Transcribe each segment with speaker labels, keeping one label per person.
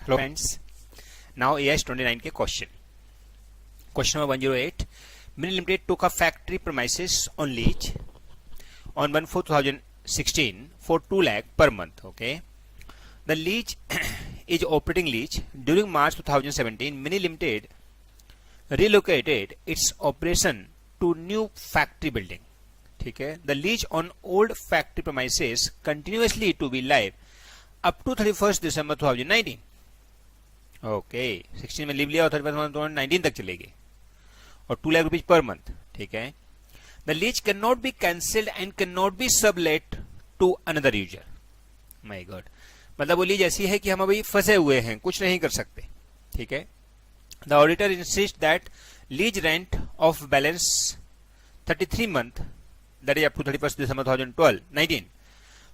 Speaker 1: Hello friends, now AS 29 के question number 108. Mini Limited took a factory premises on lease on 1/4/2016 for 2 lakh per month. Okay, the lease is operating lease. During March 2017, Mini Limited relocated its operation to new factory building. ठीक है, the lease on old factory premises continuously to be live up to 31st December 2019. Okay 16 में leave लिया और 31 2019 तक चलेगी और 2 lakh rupees per month. ठीक है, the lease can not be cancelled and can not be sublet to another user. My god, मतलब वो लीज ऐसी है कि हम अभी फंसे हुए हैं, कुछ नहीं कर सकते. ठीक है, the auditor insist that lease rent of balance 33 month that is up to 31st December 2019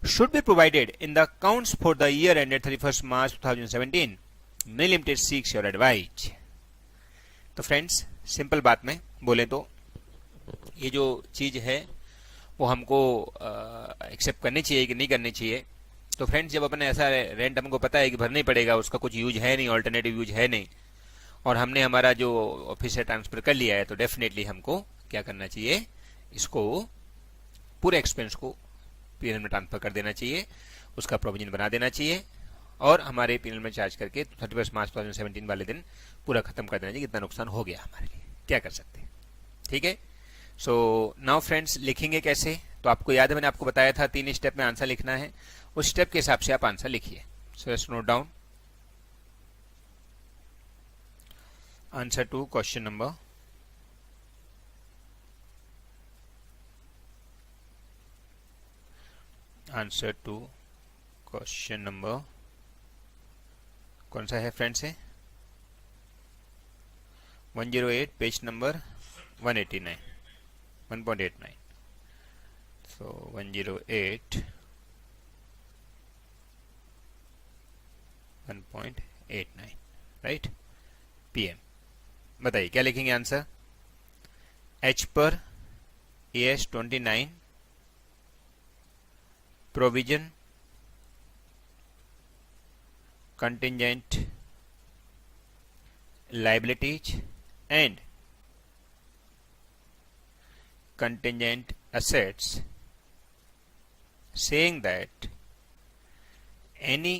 Speaker 1: should be provided in the accounts for the year ended 31st March 2017. Mini Limited seeks your advice. तो friends, simple बात में बोले तो ये जो चीज है वो हमको एक्सेप्ट करनी चाहिए कि नहीं करनी चाहिए. तो फ्रेंड्स, जब अपने ऐसा रेंट हमको पता है कि भरना ही पड़ेगा, उसका कुछ यूज है नहीं, ऑल्टरनेटिव यूज है नहीं, और हमने हमारा जो ऑफिस से ट्रांसफर कर लिया है, तो डेफिनेटली हमको क्या करना चाहिए, इसको पूरे एक्सपेंस को पीएनएल में ट्रांसफर कर देना चाहिए, उसका प्रोविजन बना देना चाहिए और हमारे पीएनएल में चार्ज करके 31 मार्च 2017 वाले दिन पूरा खत्म कर देना चाहिए. कितना नुकसान हो गया हमारे लिए, क्या कर सकते हैं. ठीक है, सो नाउ फ्रेंड्स, लिखेंगे कैसे, तो आपको याद है मैंने आपको बताया था 3 स्टेप में आंसर लिखना है. उस स्टेप के हिसाब से आप आंसर लिखिए. So let's note down answer to question number answer to question number कौन सा है फ्रेंड्स, है 108 पेज नंबर 189 1.89. सो 108 1.89 राइट पीएम. बताइए क्या लिखेंगे आंसर. एच पर AS 29 provision contingent liabilities and contingent assets, saying that any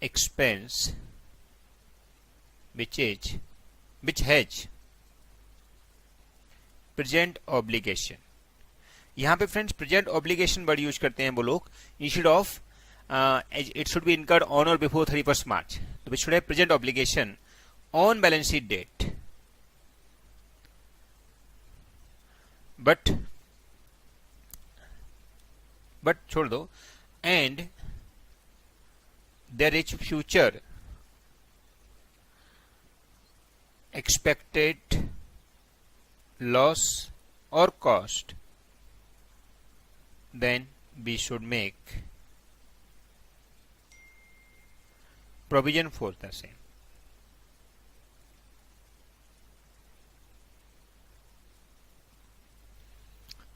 Speaker 1: expense which has present obligation. यहाँ पे friends present obligation word use करते हैं वो लोग instead of it should be incurred on और बिफोर 31st मार्च. तो we should have present obligation on balance sheet date, but छोड़ दो, and there is future expected loss और cost, then we should make provision for the same.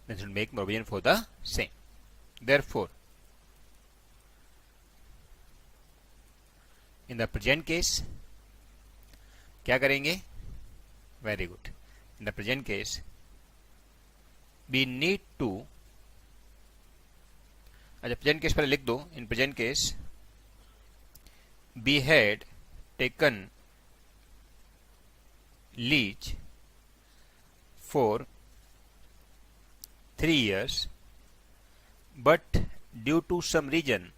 Speaker 1: Then should make provision for the same. Therefore, in the present case, क्या करेंगे? Very good. In the present case, we need to अच्छा present case पर लिख दो. In present case be had taken lease for 3 years, but due to some reason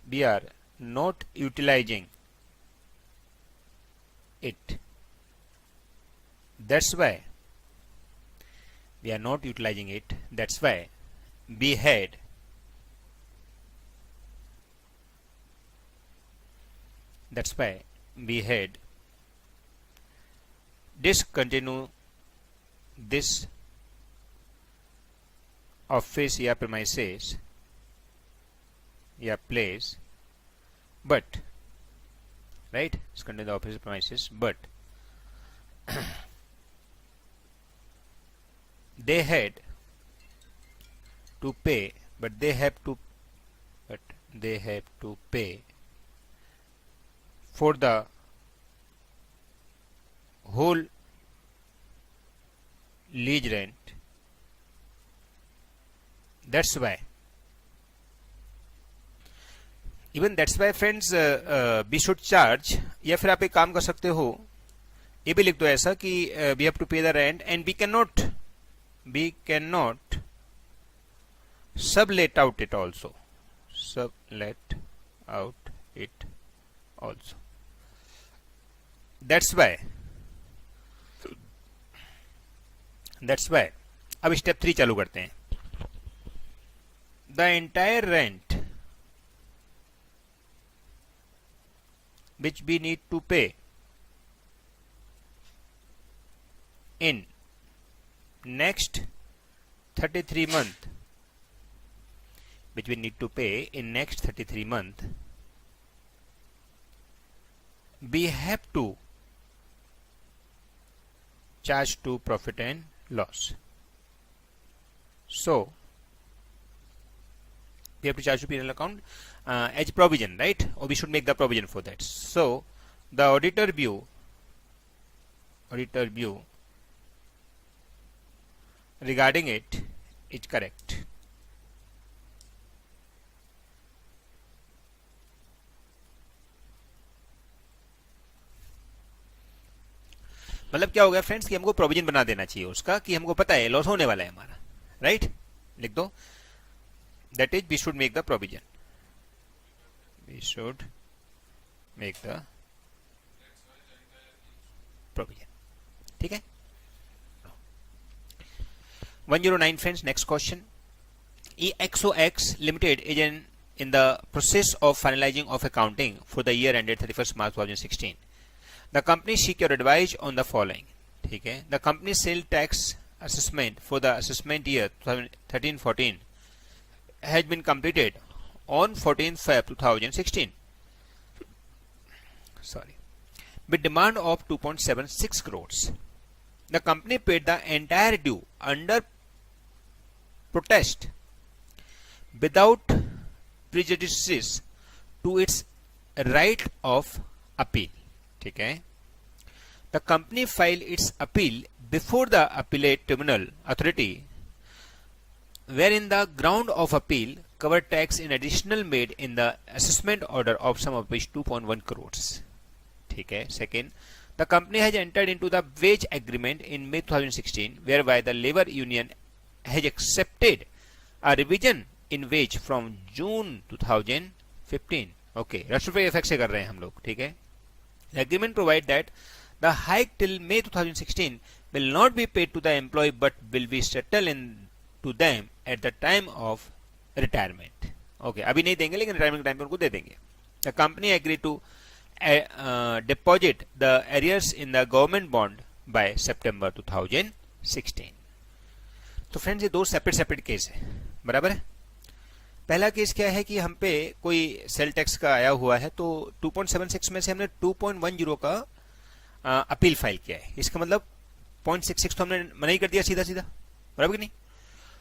Speaker 1: we are not utilizing it. That's why we are not utilizing it. That's why we had discontinue this office या premises या place, but right, discontinue the office premises, but they had to pay, but they have to pay for the whole lease rent. That's why, even that's why friends, we should charge. या फिर आप एक काम कर सकते हो, ये भी लिख दो ऐसा कि we have to pay the rent and we cannot sublet out it also. Sublet out it also. That's why अब स्टेप 3 चालू करते हैं. The entire rent which we need to pay in next 33 month, which we need to pay in next 33 month, we have to charge to profit and loss. So we have to charge to P&L account as provision, right? Or we should make the provision for that. So the auditor view regarding it is correct. मतलब क्या हो गया friends कि हमको provision बना देना चाहिए उसका, कि हमको पता है लॉस होने वाला है हमारा, राइट? लिख दो, that is we should make the provision. We should make the provision. ठीक है. 109 friends, next question. EXOX Limited is in the process of finalizing of accounting for the year ended 31st March 2016. The company seek your advice on the following. ठीक है. The company sales tax assessment for the assessment year 2013-14 has been completed on 14th Feb 2016. Sorry. With demand of 2.76 crores. The company paid the entire due under protest without prejudice to its right of appeal. ठीक है. The company filed its appeal before the appellate tribunal authority, wherein the ground of appeal covered tax in additional made in the assessment order of sum of which 2.1 crores. ठीक है. Second, the company has entered into the wage agreement in May 2016, whereby the labor union has accepted a revision in wage from June 2015. Okay, रेट्रोफेक्ट effect से कर रहे हैं हम लोग. ठीक है. The agreement provides that the hike till May 2016 will not be paid to the employee but will be settled in to them at the time of retirement. Okay, अभी नहीं देंगे लेकिन रिटायरमेंट के टाइम पे उनको दे देंगे. The company agreed to deposit the arrears in the government bond by September 2016. तो friends ये दो सेपरेट केस है, बराबर है. पहला केस क्या है कि हम पे कोई सेल टैक्स का आया हुआ है, तो 2.76 में से हमने 2.10 का अपील फाइल किया है. इसका मतलब 0.66 तो हमने मना ही कर दिया सीधा, बराबर कि नहीं?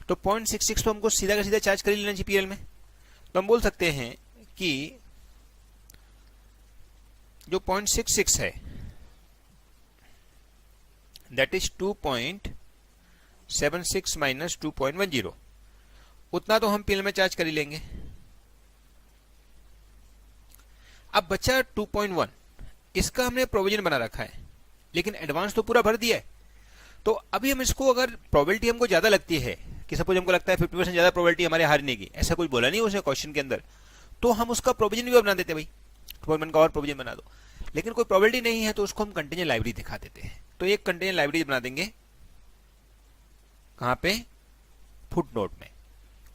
Speaker 1: तो 0.66 तो हमको सीधा का सीधा चार्ज कर ही लेना चाहिए पीएल में. तो हम बोल सकते हैं कि जो 0.66 है दैट इज 2.76 माइनस 2.10, उतना तो हम पीएल में चार्ज कर ही लेंगे. अब बचा 2.1, इसका हमने प्रोविजन बना रखा है लेकिन एडवांस तो पूरा भर दिया है. तो अभी हम इसको, अगर प्रोबेबिलिटी हमको ज्यादा लगती है कि सपोज हमको लगता है 50% ज्यादा प्रोबेबिलिटी हमारे हारने की, ऐसा कुछ बोला नहीं उसने क्वेश्चन के अंदर, तो हम उसका प्रोविजन भी बना देते. भाई 2.1 का और प्रोविजन बना दो. लेकिन कोई प्रोबेबिलिटी नहीं है तो उसको हम कंटीजेंट लाइब्रेरी दिखा देते हैं. तो एक कंटीजेंट लाइब्रेरी बना देंगे, कहां पे? फुट नोट में.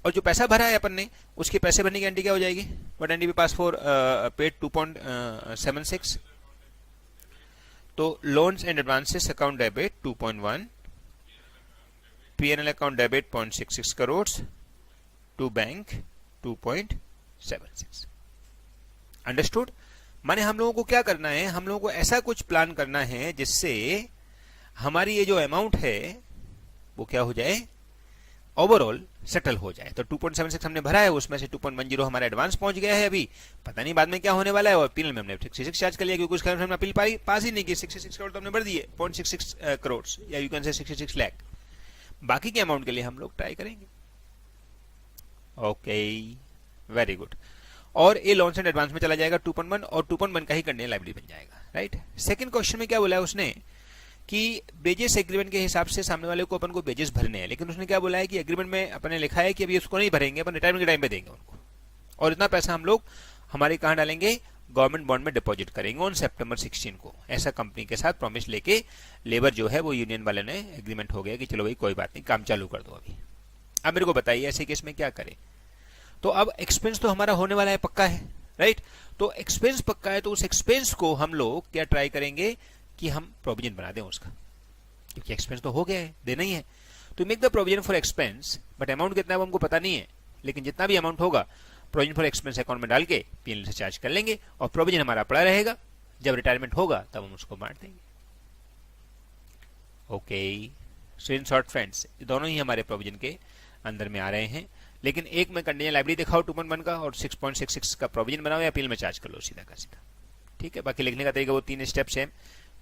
Speaker 1: और जो पैसा भरा है अपन ने, उसके पैसे भरने की गारंटी क्या हो जाएगी? What and be pass for paid 2.76. तो loans and advances account debit 2.1, PNL account debit 0.66 crore, to bank 2.76. Understood? माने हम लोगों को क्या करना है, हम लोगों को ऐसा कुछ प्लान करना है जिससे हमारी ये जो अमाउंट है वो क्या हो जाए, ओवरऑल सेटल हो जाए। तो 2.76 हमने भरा है, उसमें से 2.10 हमारा एडवांस पहुंच गया है, अभी पता नहीं बाद में क्या होने वाला है। और अपील में हमने 66 चार्ज कर लिया, क्योंकि उसका हमने अपील पास ही नहीं की। 66 करोड़ तो हमने भर दिए, 0.66 करोड़ या यू कैन से 66 लाख। बाकी के अमाउंट के लिए हम लोग ट्राई करेंगे। Okay, very good. और ये लोन्स एंड एडवांस में चला जाएगा 2.1, और 2.1 का ही कंटिजेंट लायबिलिटी बन जाएगा, राइट। सेकंड क्वेश्चन में क्या बोला है उसने कि बेजेस एग्रीमेंट के हिसाब से सामने वाले को अपन को बेजेस भरने हैं, लेकिन उसने क्या बोला है कि एग्रीमेंट में अपन ने लिखा है कि अभी उसको नहीं भरेंगे, अपन रिटायरमेंट के टाइम पे देंगे उनको, और इतना पैसा हम लोग हमारे कहाँ डालेंगे, गवर्नमेंट बॉन्ड में डिपॉजिट करेंगे ऑन सितंबर 16 को। ऐसा कंपनी के साथ प्रॉमिस लेके लेबर जो है वो यूनियन वाले ने एग्रीमेंट हो गया कि चलो भाई कोई बात नहीं, काम चालू कर दो अभी। अब मेरे को बताइए ऐसे केस में क्या करें। तो अब एक्सपेंस तो हमारा होने वाला है, पक्का है, राइट। तो एक्सपेंस पक्का है, तो उस एक्सपेंस को हम लोग क्या ट्राई करेंगे कि हम प्रोविजन बना दें उसका, क्योंकि एक्सपेंस तो हो गया है, देना ही है। तो make the provision for expense, but amount कितना है वो हमको पता नहीं है, लेकिन जितना भी अमाउंट होगा प्रोविजन फॉर एक्सपेंस अकाउंट में डाल के पीएनएल से चार्ज कर लेंगे, और प्रोविजन हमारा पड़ा रहेगा। जब रिटायरमेंट होगा तब हम उसको बांट देंगे। Okay, so in short friends, दोनों ही हमारे प्रोविजन के अंदर में आ रहे हैं, लेकिन एक में कंटिजेंट लायबिलिटी दिखाओ 2.1 का, और 6.66 का प्रोविजन बनाओ या अपील में चार्ज कर लो सीधा का सीधा, ठीक है। बाकी लिखने का तरीका वो 3 स्टेप्स हैं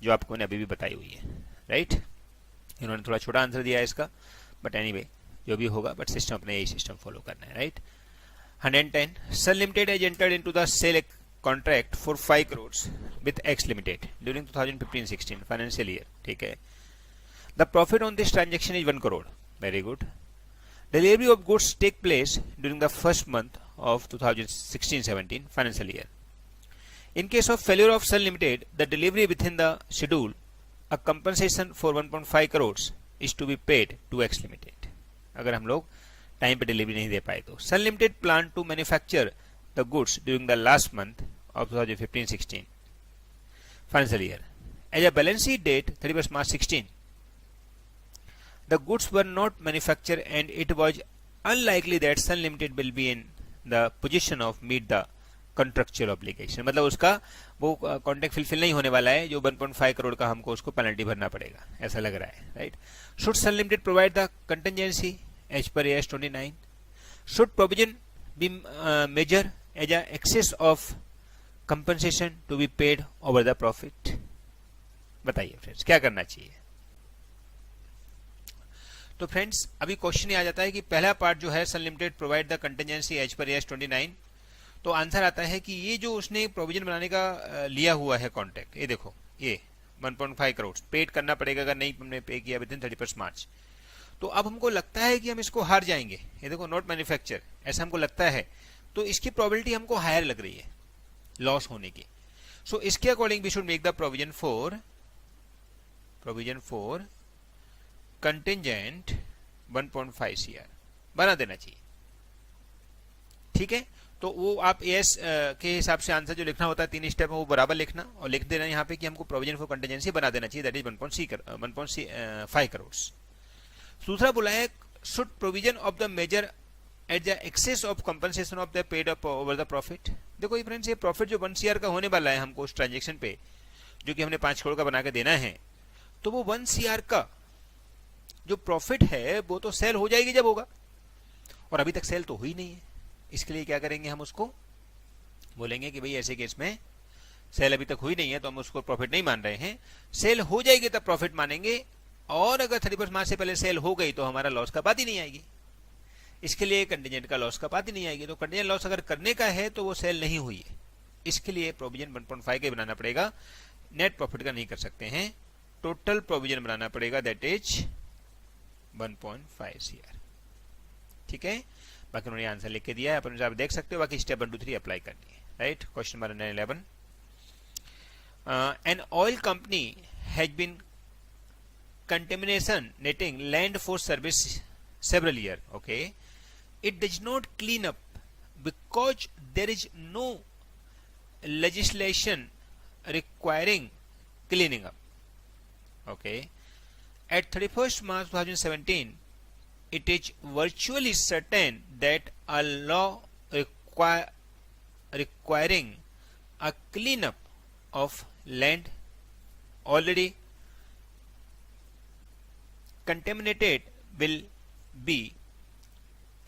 Speaker 1: जो आपको ने अभी भी बताई हुई है, राइट। इन्होंने थोड़ा छोटा आंसर दिया है इसका, बट एनीवे जो भी होगा, बट सिस्टम अपने यही सिस्टम फॉलो करना है, right. 110, Sun limited has entered into the sale contract for 5 crore with X limited during 2015-16 financial year, ठीक है। The profit on this transaction is 1 crore, very good. Delivery of goods take place during the first month of 2016-17 financial year. In case of failure of Sun Limited, the delivery within the schedule, a compensation for 1.5 crores is to be paid to X Limited. अगर हम लोग time पे delivery नहीं दे पाए तो Sun Limited plan to manufacture the goods during the last month of 2015-16 financial year. As a balance sheet date 31st March 16, the goods were not manufactured and it was unlikely that Sun Limited will be in the position of meet the contractual obligation. मतलब उसका वो contract fulfil नहीं होने वाला है, जो 1.5 करोड़ का हमको उसको पेनल्टी भरना पड़ेगा, ऐसा लग रहा है, right. Should Sun Limited provide the contingency as per AS 29? Should provision be measured as a excess of compensation to be paid over the profit? बताइए फ्रेंड्स क्या करना चाहिए। तो फ्रेंड्स अभी क्वेश्चन ये आ जाता है कि पहला पार्ट जो है Sun limited provide the contingency as per S 29, तो आंसर आता है कि ये जो उसने प्रोविजन बनाने का लिया हुआ है कॉन्ट्रैक्ट, ये देखो ये 1.5 करोड़ पेड करना पड़ेगा अगर नहीं हमने पे किया विद इन 31 मार्च। तो अब हमको लगता है कि हम इसको हार जाएंगे, ये देखो नॉट मैन्युफैक्चर, ऐसा हमको लगता है, तो इसकी प्रोबेबिलिटी हमको हायर लग रही है लॉस होने की। सो इसके according we should make the provision for contingent 1.5 CR बना देना चाहिए, ठीक है। तो वो आप एस के हिसाब से आंसर जो लिखना होता है 3 स्टेप में वो बराबर लिखना और लिख देना यहाँ पे कि हमको प्रोविजन फॉर कंटिजेंसी बना देना चाहिए, दैट इज 1.5 करोड़। दूसरा बोला है should provision of the major at the excess of compensation of the paid up over the profit. देखो ये फ्रेंड्स, ये प्रॉफिट जो 1 CR का होने वाला है हमको उस ट्रांजेक्शन पे, जो कि हमने 5 करोड़ का बना के देना है, तो वो 1 CR का जो प्रॉफिट है वो तो सेल हो जाएगी जब होगा, और अभी तक सेल तो हुई नहीं है। इसके लिए क्या करेंगे, हम उसको बोलेंगे कि भाई ऐसे केस में सेल अभी तक हुई नहीं है तो हम उसको प्रॉफिट नहीं मान रहे हैं, सेल हो जाएगी तब प्रॉफिट मानेंगे, और अगर 31 मार्च से पहले सेल हो गई तो हमारा लॉस का बात ही नहीं आएगी। इसके लिए कंटिजेंट का लॉस का बात ही नहीं आएगी। तो कंटिजेंट लॉस अगर करने का है तो वो सेल नहीं हुई है, इसके लिए प्रोविजन 1.5 का बनाना पड़ेगा, नेट प्रॉफिट का नहीं कर सकते हैं, टोटल प्रोविजन बनाना पड़ेगा, दैट इज 1.5 CR, ठीक है। बाकी उन्होंने आंसर लिख के दिया है, अपन आप देख सकते हो, बाकी स्टेप 1 2 3 अप्लाई करनी है, right. Question number 11, an oil company has been contamination netting land for service several years, okay, it does not clean up because there is no legislation requiring cleaning up, okay. At 31st March 2017, it is virtually certain that a law requiring a cleanup of land already contaminated will be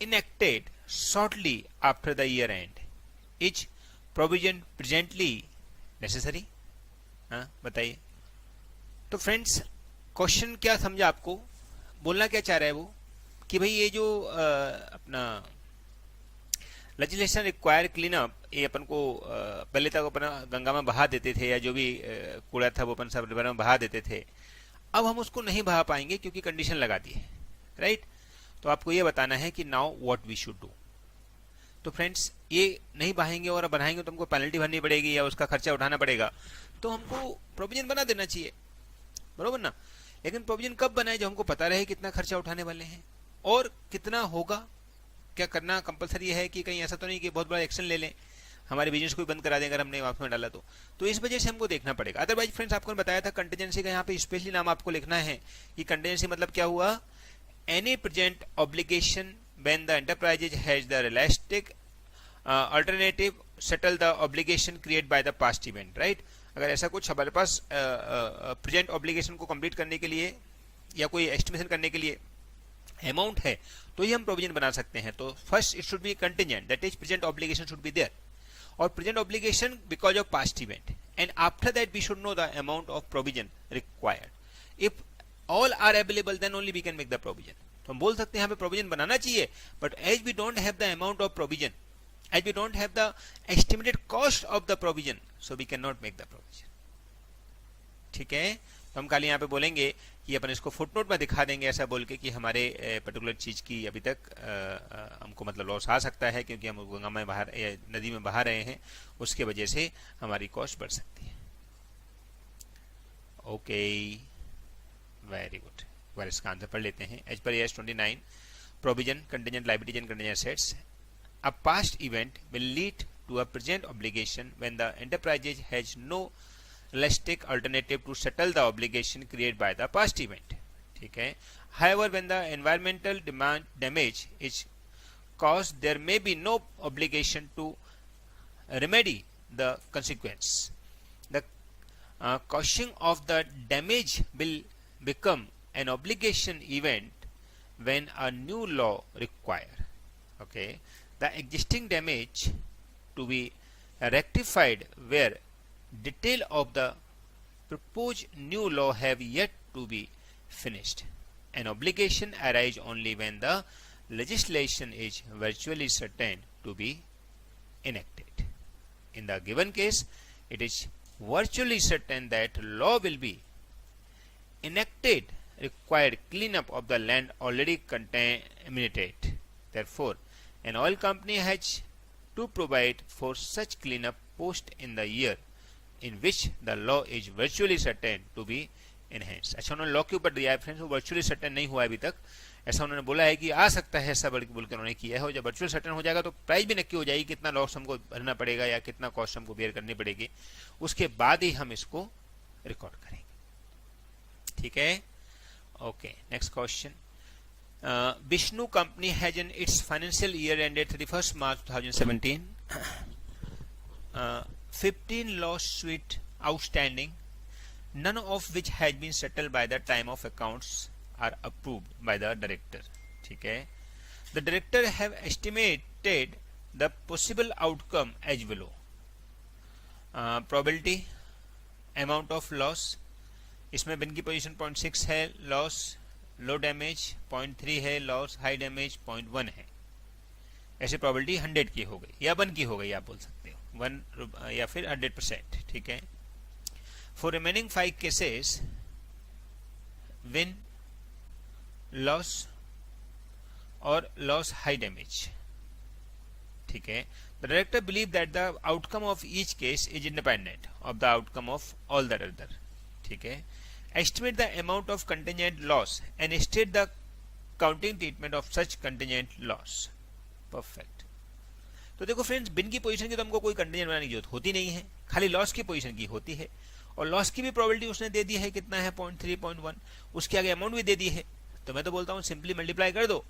Speaker 1: enacted shortly after the year end, is provision presently necessary? हाँ बताइए। तो friends question क्या समझा आपको, बोलना क्या चाह रहा है वो कि भाई ये जो अपना लेजिस्लेशन रिक्वायर क्लीन अप, ये अपन को पहले तक अपन गंगा में बहा देते थे या जो भी कूड़ा था वो अपन सब रिवर में बहा देते थे, अब हम उसको नहीं बहा पाएंगे क्योंकि कंडीशन लगा दी है, राइट। तो आपको ये बताना है कि now what we should do. तो फ्रेंड्स ये नहीं बहाएंगे और बनाएंगे तो हमको पेनल्टी भरनी पड़ेगी या उसका खर्चा उठाना पड़ेगा, तो हमको प्रोविजन बना देना चाहिए, बरोबर ना। लेकिन प्रोविजन कब बनाए, जब हमको पता रहे कितना खर्चा उठाने वाले हैं और कितना होगा। क्या करना कंपलसरी है कि कहीं ऐसा तो नहीं कि बहुत बड़ा एक्शन ले लें, हमारे बिजनेस को भी बंद करा देंगे अगर हमने वापस में डाला तो इस वजह से हमको देखना पड़ेगा। अदरवाइज फ्रेंड्स आपको बताया था कंटीजेंसी का यहाँ पे स्पेशली नाम आपको लिखना है कि कंटीजेंसी मतलब क्या हुआ, any present obligation when the enterprises has the realistic alternative settle the obligation create by the past event, right. अगर ऐसा कुछ हमारे पास प्रेजेंट ऑब्लिगेशन को कंप्लीट करने के लिए या कोई एस्टिमेशन करने के लिए अमाउंट है तो ही हम प्रोविजन बना सकते हैं। तो first it should be contingent, that is present obligation should be there, और present obligation because of past event, and after that we should know the amount of provision required. If all are available then only we can make the provision. तो हम बोल सकते हैं हमें provision बनाना चाहिए, but as we don't have the amount of provision, as we don't have the estimated cost of the provision, so we can not make the provision. ठीक है, तो हम खाली यहाँ पे बोलेंगे कि अपन इसको फुटनोट में दिखा देंगे ऐसा बोल के कि हमारे पर्टिकुलर चीज की अभी तक हमको मतलब लॉस आ सकता है क्योंकि हम गंगा में बाहर नदी में बहा रहे हैं, उसके वजह से हमारी कॉस्ट बढ़ सकती है। Okay, very good. बार इसका आंसर पढ़ लेते हैं। As per S 29 provision contingent liabilities and contingent assets, a past event will lead to a present obligation when the enterprises has no realistic alternative to settle the obligation created by the past event. ठीक है। However, when the environmental damage is caused, there may be no obligation to remedy the consequence. The caution of the damage will become an obligation event when a new law require. Okay, the existing damage to be rectified where detail of the proposed new law have yet to be finished. An obligation arises only when the legislation is virtually certain to be enacted. In the given case, it is virtually certain that law will be enacted required cleanup of the land already contaminated. Therefore, an oil company has to provide for such cleanup post in the year in which the law is virtually certain to be enhanced. अच्छा, उन्होंने law के ऊपर दिया है friends, वो virtually certain नहीं हुआ अभी तक। ऐसा उन्होंने बोला है कि आ सकता है ऐसा बोल के उन्होंने किया है, और जब वर्चुअल सर्टेन हो जाएगा तो प्राइस भी नक्की हो जाएगी, कितना लॉस हमको भरना पड़ेगा या कितना कॉस्ट हमको बेयर करनी पड़ेगी, उसके बाद ही हम इसको रिकॉर्ड करेंगे। ठीक है, okay. Next question, Vishnu company has in its financial year ended 31 March 2017 15 lawsuits outstanding, none of which has been settled by the time of accounts are approved by the director. ठीक है, the director have estimated the possible outcome as below. Probability, amount of loss, इसमें बिन की position 0.6 है, loss लो damage 0.3 है, loss high damage 0.1 है। ऐसे probability 100 की हो गई या 1 की हो गई, आप बोल सकते हो 1 या फिर 100%। ठीक है, for remaining 5 cases win loss और लॉस हाई डैमेज। ठीक है, the director believe that the outcome of each case is independent of the outcome of all the other. ठीक है, estimate the amount of contingent loss and state the counting treatment of such contingent loss. Perfect. तो देखो friends, बिन की position की तो हमको कोई contingent बनाने की जरूरत होती नहीं है, खाली लॉस की पोजीशन की होती है, और लॉस की भी प्रोबेबिलिटी उसने दे दी है, कितना है 0.3 0.1, उसके आगे अमाउंट भी दे दी है। तो मैं तो बोलता हूँ सिंपली मल्टीप्लाई कर दो,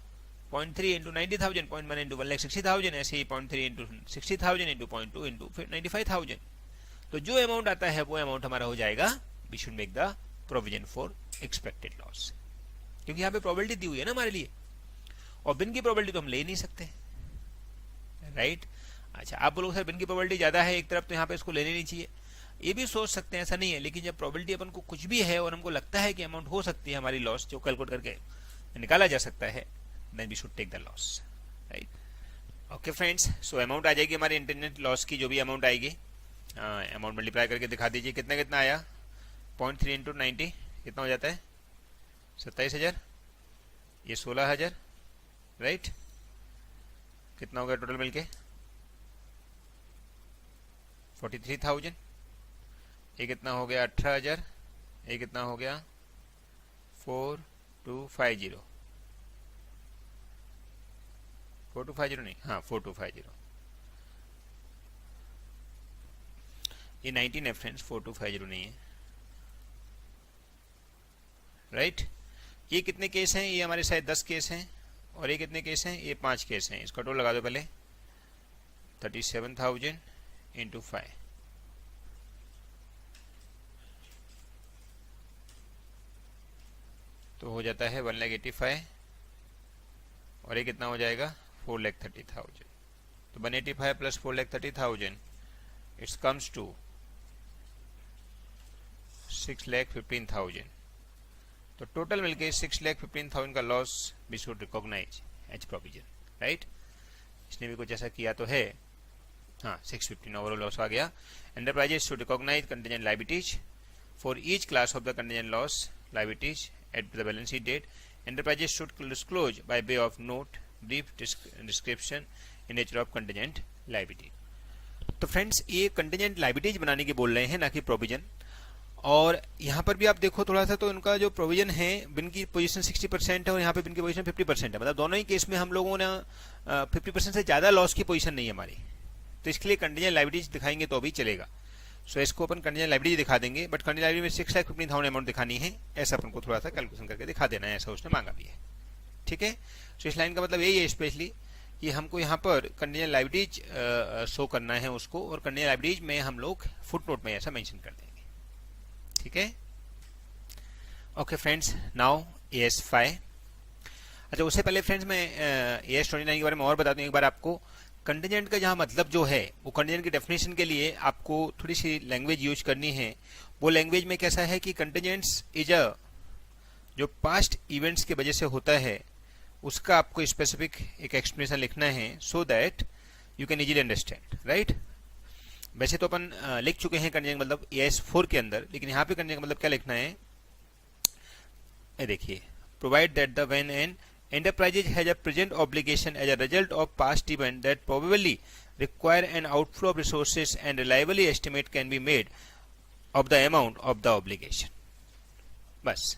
Speaker 1: 0.3 इंटू 90,000, 0.1 इंटू 1,60,000, ऐसे ही 0.3 इंटू 60,000 इंटू 0.2 इंटू 95,000। तो जो अमाउंट आता है वो अमाउंट हमारा हो जाएगा, we should make the provision for expected loss, क्योंकि यहाँ पे प्रोबेबिलिटी दी हुई है ना हमारे लिए। और बिन की प्रोबेबिलिटी तो हम ले ही नहीं सकते, राइट। अच्छा, आप बोलोगे सर बिन की प्रोबेबिलिटी ज्यादा है एक तरफ तो यहाँ पे इसको लेने नहीं चाहिए, ये भी सोच सकते हैं, ऐसा नहीं है। लेकिन जब प्रोबेबिलिटी अपन को कुछ भी है और हमको लगता है कि अमाउंट हो सकती है हमारी लॉस जो कैलकुलेट करके निकाला जा सकता है, then we should take the loss, right. Okay friends, so amount आ जाएगी हमारी इंटरनेट लॉस की, जो भी अमाउंट आएगी अमाउंट मल्टीप्लाई करके दिखा दीजिए कितना कितना आया। 0.3 इंटू 90 कितना हो जाता है, 27,000, ये 16,000, राइट। कितना हो गया टोटल मिलके 43,000। ये कितना हो गया 18,000। ये कितना हो गया 4250, 4250 नहीं, हाँ 4250। ये 19 है फ्रेंड्स, 4250 नहीं है, राइट। ये कितने केस हैं, ये हमारे शायद 10 केस हैं, और ये कितने केस हैं, ये 5 केस हैं। इसका टोटल लगा दो पहले, 37,000 इंटू 5, तो हो जाता है 1,85,000, और ये कितना हो जाएगा 4,30,000। तो 185 प्लस 4,30,000 इट्स कम्स टू 6,15,000। तो टोटल मिलके 6,15,000 का loss we should recognise as provision, right. इसने भी कुछ ऐसा किया तो है, हाँ 615 ओवरऑल लॉस आ गया। Enterprises should recognise contingent liabilities for each class of the contingent loss liabilities at the balance sheet date. Enterprises should disclose by way of note brief description in nature of contingent liability. तो friends ये contingent liabilities बनाने की बोल रहे हैं, ना कि provision. और यहाँ पर भी आप देखो थोड़ा सा, तो इनका जो प्रोविजन है बिन की पोजीशन 60% है और यहाँ पे बिन की पोजीशन 50% है, मतलब दोनों ही केस में हम लोगों ने 50% से ज्यादा लॉस की पोजीशन नहीं है हमारी, तो इसके लिए कंटिजेंट लायबिलिटीज दिखाएंगे तो भी चलेगा। सो इसको अपन कंटिजेंट लायबिलिटी दिखा देंगे, बट कंटिजेंट लायबिलिटी में 6,15,000 अमाउंट दिखानी है, ऐसा अपन को थोड़ा सा कैलकुलेशन करके दिखा देना है, ऐसा उसने मांगा भी है, ठीक है। सो इस लाइन का मतलब यही है स्पेशली कि हमको यहाँ पर कंटिजेंट लायबिलिटीज शो करना है उसको, और कंटिजेंट लायबिलिटीज में हम लोग फुट नोट में ऐसा मेंशन कर देंगे, ठीक है। Okay friends, now AS5। अच्छा, उससे पहले फ्रेंड्स मैं AS29 के बारे में और बता दूं एक बार आपको। कंटिजेंट का जहां मतलब जो है, वो कंटिजेंट की डेफिनेशन के लिए आपको थोड़ी सी लैंग्वेज यूज करनी है। वो लैंग्वेज में कैसा है कि कंटिजेंट्स इज अ, जो पास्ट इवेंट्स की वजह से होता है उसका आपको स्पेसिफिक एक एक्सप्लेनेशन लिखना है, so that you can easily understand, right. वैसे तो अपन लिख चुके हैं कंटिजेंट मतलब AS4 के अंदर, लेकिन यहाँ पे कंटिजेंट मतलब क्या लिखना है, ये देखिए, provide that the when an enterprises has a present obligation as a result of past event that probably require an outflow of resources and reliably estimate can be made of the amount of the obligation, बस।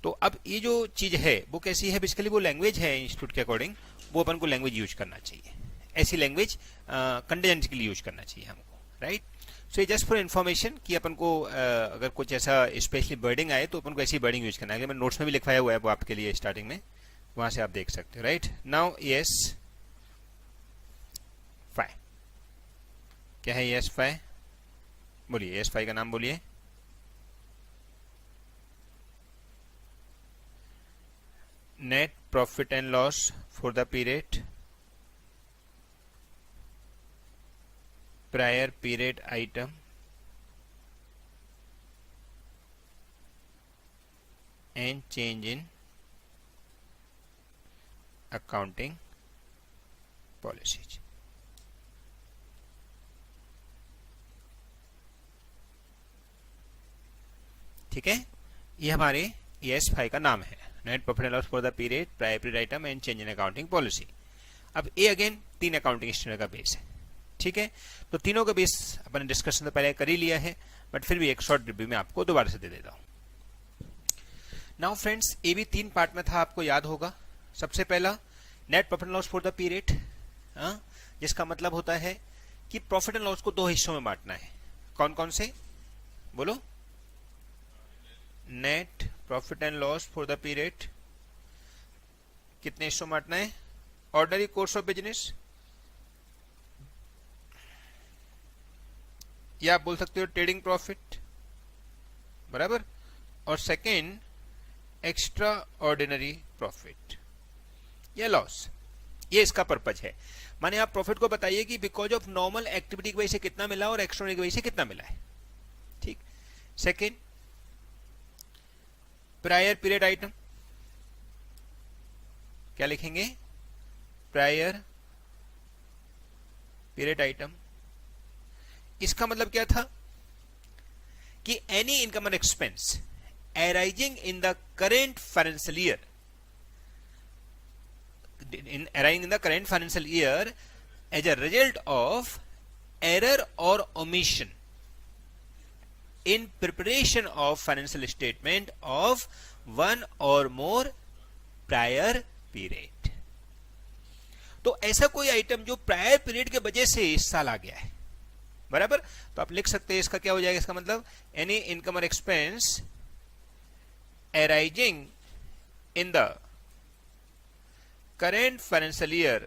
Speaker 1: तो अब ये जो चीज है वो कैसी है, बेसिकली वो लैंग्वेज है इंस्टीट्यूट के अकॉर्डिंग, वो अपन को लैंग्वेज यूज करना चाहिए, ऐसी लैंग्वेज कंटिजेंट के लिए यूज करना चाहिए हमको, right. So just for information कि अपन को अगर कुछ ऐसा स्पेशली वर्डिंग आए तो अपन को ऐसी वर्डिंग यूज करना है। मैंने नोट्स में भी लिखवाया हुआ है वो आपके लिए स्टार्टिंग में, वहां से आप देख सकते हो, राइट। नाउ AS5 क्या है, AS5 बोलिए, AS5 का नाम बोलिए। Net profit and loss for the period, prior period item and change in accounting policies। ठीक है, ये हमारे AS5 का नाम है, net profit and loss for the period, prior period item and change in accounting policy. अब ये again 3 accounting standard का बेस है, ठीक है। तो तीनों का बेस अपन डिस्कशन तो पहले कर ही लिया है, बट फिर भी एक शॉर्ट रिव्यू में आपको दोबारा से दे देता हूं। नाउ फ्रेंड्स, ये भी 3 पार्ट में था, आपको याद होगा। सबसे पहला net profit and loss for the period, जिसका मतलब होता है कि प्रॉफिट एंड लॉस को 2 हिस्सों में बांटना है। कौन कौन से बोलो, net profit and loss for the period कितने हिस्सों में बांटना है, ऑर्डिनरी कोर्स ऑफ बिजनेस, या आप बोल सकते हो ट्रेडिंग प्रॉफिट, बराबर। और सेकेंड एक्स्ट्रा ऑर्डिनरी प्रॉफिट या लॉस, ये इसका पर्पज है। माने आप प्रॉफिट को बताइए कि बिकॉज ऑफ नॉर्मल एक्टिविटी की वजह से कितना मिला और एक्स्ट्राऑर्डिनरी की वजह से कितना मिला है। ठीक। सेकेंड, प्रायर पीरियड आइटम, क्या लिखेंगे? Prior period item. इसका मतलब क्या था कि एनी इनकम और expense arising in the current financial year, arising in the current financial year as a result of error or omission in preparation of financial statement of one or more prior period। तो ऐसा कोई item जो prior period के वजह से इस साल आ गया है, बराबर। तो आप लिख सकते हैं, इसका क्या हो जाएगा? इसका मतलब एनी इनकम और expense arising in the current financial year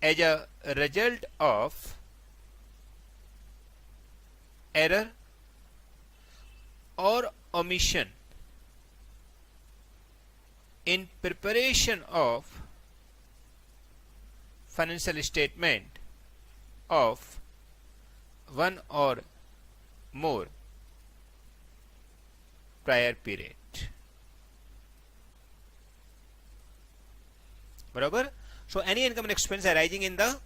Speaker 1: as a result of error or omission in preparation of financial statement of one or more prior period, बराबर। So any income and expense arising in the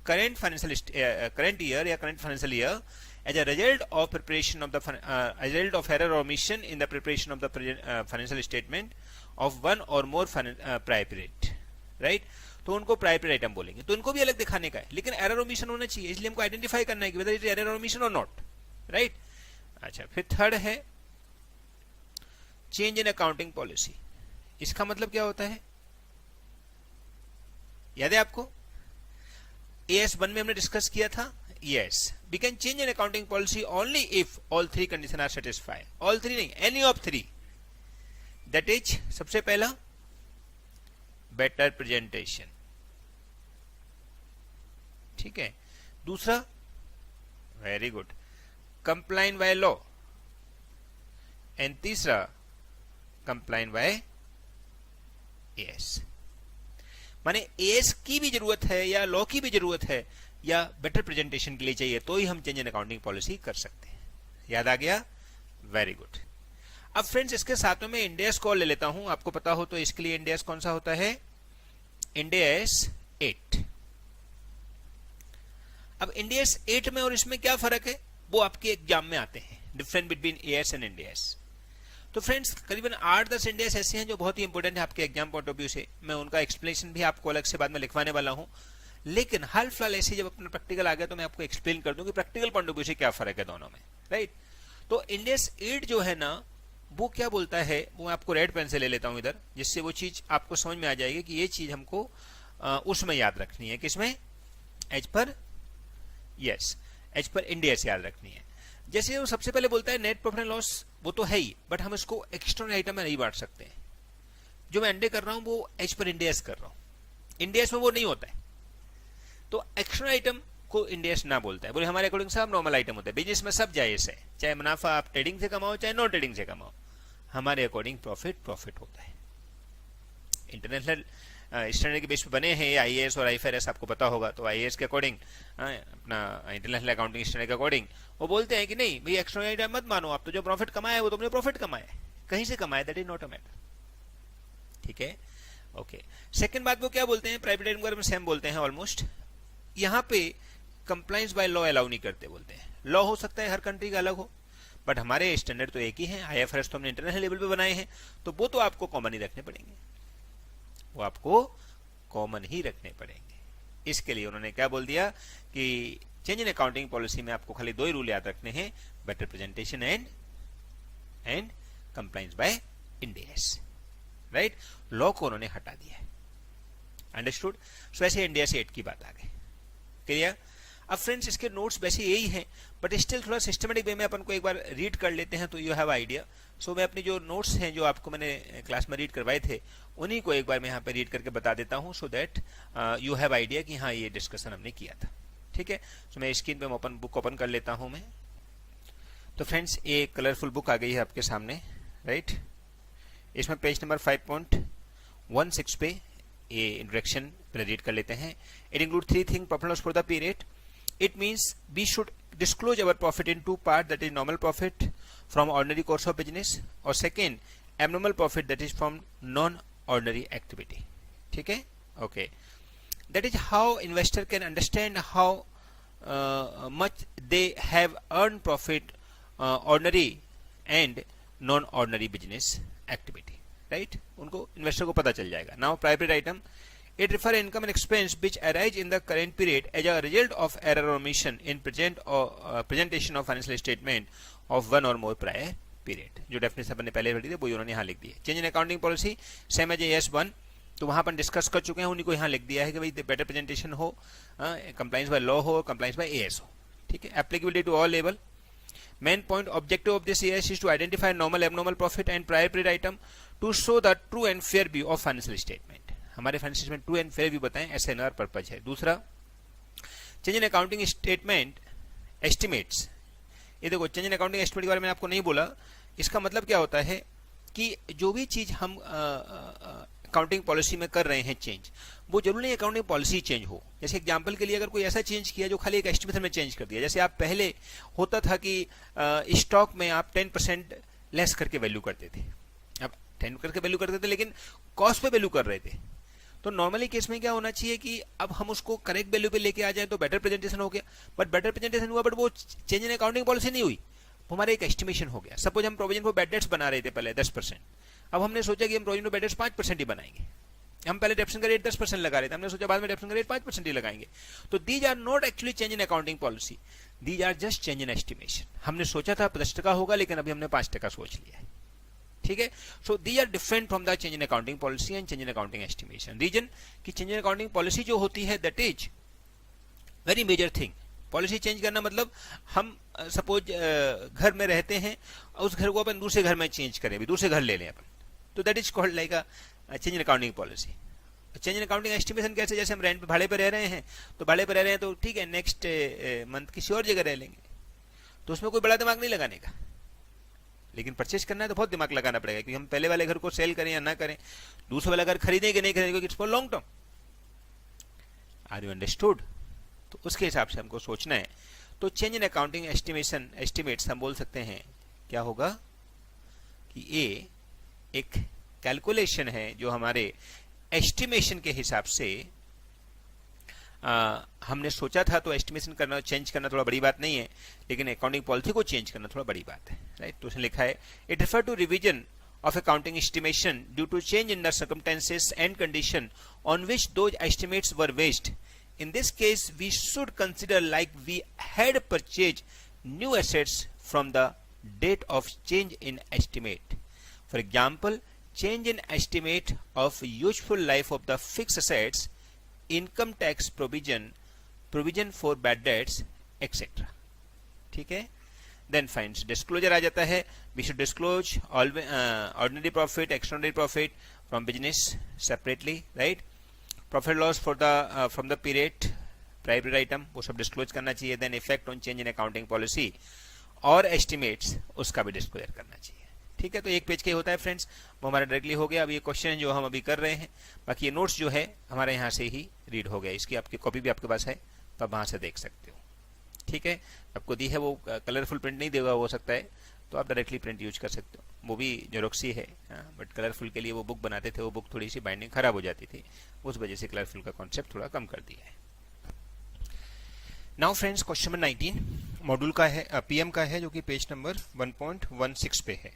Speaker 1: current year या current financial year as a result of preparation of the result of error और omission in the preparation of the financial statement of one और more prior period, right. तो उनको prior period item बोलेंगे। तो इनको भी अलग दिखाने का है, लेकिन एरर ओमिशन होना चाहिए, इसलिए हमको आइडेंटिफाई करना है कि वेदर इट इज एरर और ओमिशन और नॉट, राइट। अच्छा, फिर थर्ड है चेंज इन अकाउंटिंग पॉलिसी। इसका मतलब क्या होता है? याद है आपको? AS1 में हमने डिस्कस किया था। Yes, we can change in accounting policy only if all three condition are satisfied. All three नहीं, any of three. That is, सबसे पहला बेटर प्रेजेंटेशन, ठीक है। दूसरा, very good, complying by law. And तीसरा, कंप्लाइन बाय AS। माने AS की भी जरूरत है या लॉ की भी जरूरत है या बेटर प्रेजेंटेशन के लिए चाहिए, तो ही हम चेंज इन अकाउंटिंग पॉलिसी कर सकते हैं। याद आ गया? Very good. अब फ्रेंड्स, इसके साथ में मैं इंड एस को ले लेता हूं, आपको पता हो तो इसके लिए इंड एस कौन सा होता है? End S 8। अब इंड एस 8 में और इसमें क्या फर्क है, वो आपके एग्जाम में आते हैं, difference between AS and end S. तो फ्रेंड्स, करीबन 8-10 इंड एस ऐसे हैं जो बहुत ही इंपॉर्टेंट है आपके एग्जाम पॉइंट ऑफ व्यू से। मैं उनका एक्सप्लेनेशन भी आपको अलग से बाद में लिखवाने वाला हूं, लेकिन हाल फिलहाल ऐसे जब अपना प्रैक्टिकल आ गया तो मैं आपको एक्सप्लेन कर दूं कि प्रैक्टिकल पॉइंट ऑफ व्यू से क्या फर्क है दोनों में, राइट। तो इंड एस 8 जो है ना, वो क्या बोलता है, वो मैं आपको रेड पेन से ले लेता हूं इधर, जिससे वो चीज आपको समझ में आ जाएगी कि ये चीज हमको उसमें याद रखनी है। किसमें? As per, yes, as per Ind S याद रखनी है। जैसे वो सबसे पहले बोलता है नेट प्रॉफिट एंड लॉस, वो तो है ही, बट हम इसको एक्स्ट्रा आइटम में नहीं बांट सकते। जो मैं एनडे कर रहा हूं वो एज पर इंड एस कर रहा हूं, इंड एस में वो नहीं होता है। तो एक्स्ट्रा आइटम को इंड एस ना बोलता है, बोले हमारे अकॉर्डिंग सब नॉर्मल आइटम होता है। बिजनेस में सब जायज है, चाहे मुनाफा आप ट्रेडिंग से कमाओ चाहे नॉन ट्रेडिंग से कमाओ, हमारे अकॉर्डिंग प्रॉफिट होता है। इंटरनेशनल स्टैंडर्ड के बेस पे बने हैं IAS और IFRS, आपको पता होगा। तो IAS के अकॉर्डिंग, अपना इंटरनेशनल अकाउंटिंग स्टैंडर्ड के अकॉर्डिंग वो बोलते हैं कि नहीं भाई, एक्स्ट्रा आइटम मत मानो, आप तो जो प्रॉफिट कमाया है वो तुमने प्रॉफिट कमाया है, कहीं से कमाया, that is not a matter, ठीक है। ओके, सेकंड बात वो क्या बोलते हैं, प्राइवेट आइटम के बारे में सेम बोलते हैं ऑलमोस्ट। यहाँ पे कंप्लायंस बाय लॉ अलाउ नहीं करते, बोलते हैं लॉ हो सकता है हर कंट्री का अलग हो, बट हमारे स्टैंडर्ड तो एक ही है। IFRS तो हमने इंटरनेशनल लेवल पे बनाए हैं, तो वो तो आपको कॉमन ही रखने पड़ेंगे, वो आपको कॉमन ही रखने पड़ेंगे। इसके लिए उन्होंने क्या बोल दिया कि चेंज इन अकाउंटिंग पॉलिसी में आपको खाली 2 ही रूल याद रखने हैं, better presentation and compliance by Ind S, right. Law को उन्होंने हटा दिया है, अंडरस्टूड। सो ऐसे इंड एस 8 की बात आ गई, क्लियर। अब फ्रेंड्स, इसके नोट्स वैसे यही हैं, बट स्टिल थोड़ा सिस्टमेटिक वे में अपन को एक बार रीड कर लेते हैं तो यू हैव आइडिया। सो मैं अपनी जो नोट्स हैं जो आपको मैंने क्लास में रीड करवाए थे, उन्हीं को एक बार मैं यहाँ पे रीड करके बता देता हूँ, so that you have idea कि हाँ ये डिस्कशन हमने किया था, ठीक है। सो मैं स्क्रीन पे बुक ओपन कर लेता हूँ मैं। तो फ्रेंड्स, एक कलरफुल बुक आ गई है आपके सामने, राइट। इसमें पेज नंबर 5.16 पे ये इंट्रोडक्शन रीड कर लेते हैं। It include 3 thing profit loss for the period. It means we should disclose our profit in two parts, that is normal profit from ordinary course of business, और second abnormal profit that is from non ordinary activity. ठीक है, okay. That is how investor can understand how much they have earned profit ordinary and non ordinary business activity, right? उनको investor को पता चल जाएगा. Now private item, it refer income and expense which arise in the current period as a result of error or omission in presentation of financial statement of one or more prior period. जो definition अपन ने पहले पढ़ी थी वो उन्होंने यहाँ लिख दी है. Change in accounting policy same as AS1, तो वहाँ अपन डिस्कस कर चुके हैं, उन्हीं को यहाँ लिख दिया है कि भाई बेटर प्रेजेंटेशन हो, कंप्लाइंस बाय लॉ हो, कंप्लाइंस बाय AS हो. ठीक है, applicability to all level. Main point objective of this AS is to identify normal, abnormal profit and prior period item to show the true and fair view of financial statement. हमारे financial statement true and fair view बताएं, SNR purpose है. दूसरा, change in accounting statement estimates. ये देखो, change in accounting estimate के बारे में आपको नहीं बोला. इसका मतलब क्या होता है कि जो भी चीज हम अकाउंटिंग पॉलिसी में कर रहे हैं चेंज, वो जरूरी नहीं अकाउंटिंग पॉलिसी चेंज हो. जैसे एग्जांपल के लिए अगर कोई ऐसा चेंज किया जो खाली एक एस्टिमेशन में चेंज कर दिया, जैसे आप पहले होता था कि स्टॉक में आप 10% लेस करके वैल्यू करते थे, अब 10 करके वैल्यू करते थे लेकिन कॉस्ट पे वैल्यू कर रहे थे. तो नॉर्मली केस में क्या होना चाहिए कि अब हम उसको करेक्ट वैल्यू पे लेके आ जाए तो बेटर प्रेजेंटेशन हो गया. बट बेटर प्रेजेंटेशन हुआ, बट वो चेंज इन अकाउंटिंग पॉलिसी नहीं हुई, वो हमारा एक एस्टिमेशन हो गया. सपोज हम प्रोविजन फॉर बैड डेट्स बना रहे थे पहले 10%, अब हमने सोचा कि हम प्रोविजन फॉर बैड डेट्स 5% ही बनाएंगे. हम पहले डेप्शन का रेट 10% लगा रहे थे, हमने सोचा बाद में डेप्शन का रेट 5% ही लगाएंगे. तो these are not actually change in accounting policy, these are just change in estimation. हमने सोचा था 10% होगा लेकिन अभी हमने 5% सोच लिया है. ठीक है, so these are different from the change in accounting policy and change in accounting estimation. Reason कि चेंज इन अकाउंटिंग पॉलिसी जो होती है that is very major thing. Policy change करना मतलब हम सपोज घर में रहते हैं, उस घर को अपन दूसरे घर में चेंज करें, भी दूसरे घर ले लें अपन, तो that is called like a change in accounting policy. Change in accounting estimation कैसे, जैसे हम रेंट पे भाड़े पे रह रहे हैं, तो भाड़े पे रह रहे हैं तो ठीक है, नेक्स्ट मंथ किसी और जगह रह लेंगे, तो उसमें कोई बड़ा दिमाग नहीं लगाने का. लेकिन परचेज करना है तो बहुत दिमाग लगाना पड़ेगा, क्योंकि हम पहले वाले घर को सेल करें या ना करें, दूसरे वाला घर खरीदेंगे नहीं खरीदेंगे, it's for long term. Are you understood? तो उसके हिसाब से हमको सोचना है. तो change in accounting estimation estimates हम बोल सकते हैं क्या होगा कि ये एक कैलकुलेशन है जो हमारे एस्टिमेशन के हिसाब से हमने सोचा था. तो एस्टिमेशन करना, चेंज करना थोड़ा बड़ी बात नहीं है, लेकिन अकाउंटिंग पॉलिसी को चेंज करना थोड़ा बड़ी बात है, राइट. तो उसने लिखा है it refer to revision of accounting estimation due to change in the circumstances and condition on which those estimates were based. In this case, we should consider like we had purchased new assets from the date of change in estimate. For example, change in estimate of useful life of the fixed assets, income tax provision, provision for bad debts, etc. ठीक है. Then finds disclosure आ जाता है. We should disclose all ordinary profit, extraordinary profit from business separately, right? Profit loss for the from the period, private item, वो सब disclose करना चाहिए. Then effect on change in accounting policy और estimates, उसका भी disclosure करना चाहिए. ठीक है, तो एक पेज के होता है फ्रेंड्स, वो हमारा डायरेक्टली हो गया. अब ये क्वेश्चन जो हम अभी कर रहे हैं, बाकी ये नोट्स जो है हमारे यहाँ से ही रीड हो गया. इसकी आपकी कॉपी भी आपके पास है, तो आप वहाँ से देख सकते हो. ठीक है, आपको दी है वो कलरफुल प्रिंट नहीं देगा, हो सकता है तो आप डायरेक्टली प्रिंट यूज कर सकते हो. वो भी जेरोक्सी है, बट कलरफुल के लिए वो बुक बनाते थे, वो बुक थोड़ी सी बाइंडिंग खराब हो जाती थी, उस वजह से कलरफुल का कॉन्सेप्ट थोड़ा कम कर दिया है. Now friends, question number 19 module का है, पीएम का है, जो कि पेज नंबर 1.16 पे है,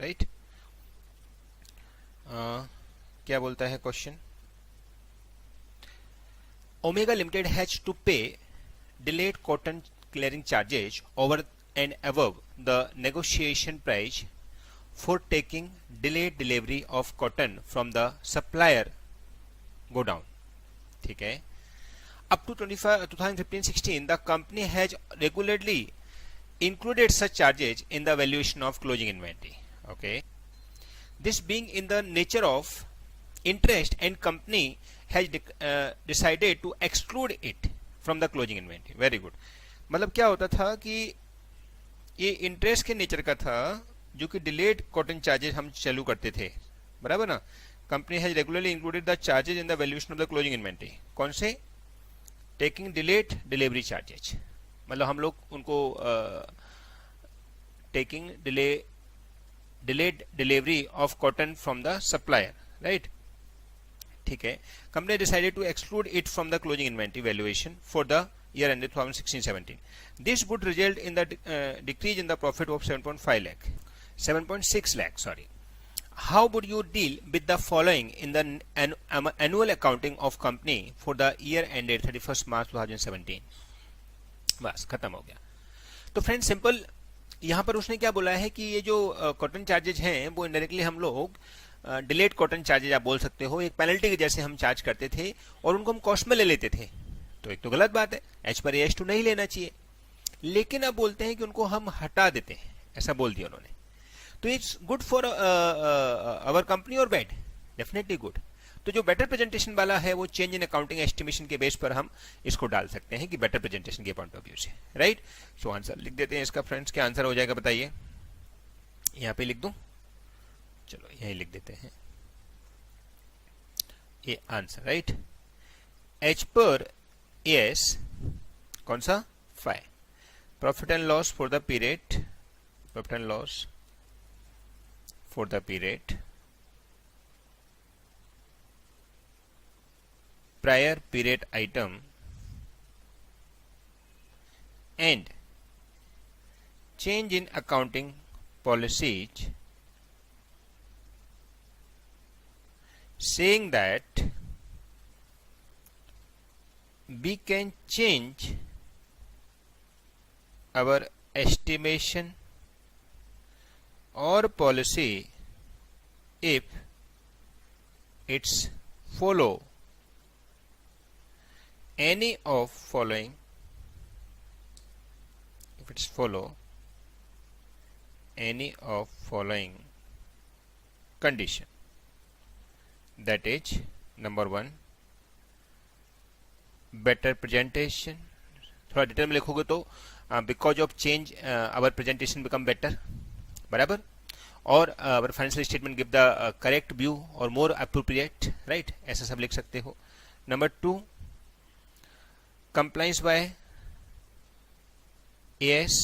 Speaker 1: राइट. क्या बोलता है question? Omega limited has to pay delayed cotton clearing charges over and above the negotiation price for taking delayed delivery of cotton from the supplier go down. ठीक है. Up to 2015-16 the company has regularly included such charges in the valuation of closing inventory. Okay. This being in the nature of interest, and company has decided to exclude it from the closing inventory. Very good. मतलब क्या होता था कि ये interest के nature का था, जो कि डिलेड कॉटन चार्जेस हम चालू करते थे, बराबर ना। Company has regularly included the charges in the valuation of the closing inventory. कौन से? टेकिंग डिलेड डिलीवरी चार्जेस, मतलब हम लोग उनको taking delayed delivery of cotton from the supplier, right. ठीक है, company decided to exclude it from the closing inventory valuation for the year ended 2016-17. This would result in the decrease in the profit of 7.6 lakh. Sorry. How would you deal with the following in the annual accounting of company for the year ended 31st March 2017? बस खत्म हो गया। तो friend simple, यहाँ पर उसने क्या बोला है कि ये जो कॉटन चार्जेज हैं वो इनडायरेक्टली हम लोग डिलेड कॉटन चार्जेज आप बोल सकते हो, एक पेनल्टी के जैसे हम चार्ज करते थे और उनको हम कॉस्ट में ले लेते थे। तो एक तो गलत बात है, एच पर एच टू नहीं लेना चाहिए, लेकिन अब बोलते हैं कि उनको हम हटा देते हैं, ऐसा बोल दिया उन्होंने। तो it's good for our company और बैड? Definitely good. तो जो बेटर प्रेजेंटेशन वाला है वो चेंज इन अकाउंटिंग एस्टिमेशन के बेस पर हम इसको डाल सकते हैं कि बेटर प्रेजेंटेशन के पॉइंट ऑफ व्यू से, राइट। सो आंसर लिख देते हैं इसका फ्रेंड्स, क्या आंसर हो जाएगा बताइए? यहाँ पे लिख दूं, चलो यही लिख देते हैं ये आंसर, राइट। एच पर एस कौन सा? 5। Profit and loss for the period, profit and loss for the period prior period item and change in accounting policies, saying that we can change our estimation or policy if it's follow any of following, if it's follow any of following condition, that is number 1 better presentation, थोड़ा detail में लिखोगे तो because of change our presentation become better, बराबर। और our financial statement give the correct view और more appropriate, right, ऐसा सब लिख सकते हो। Number 2 compliance by AS,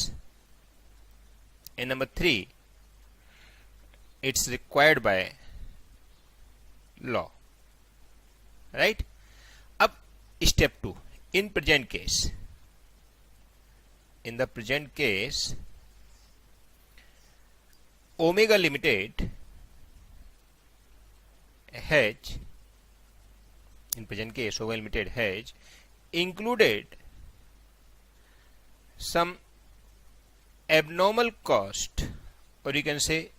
Speaker 1: and number 3 it's required by law, right। अब step 2, in present case, in the present case Omega Limited has, in present case Omega Limited has included some abnormal cost, or you can say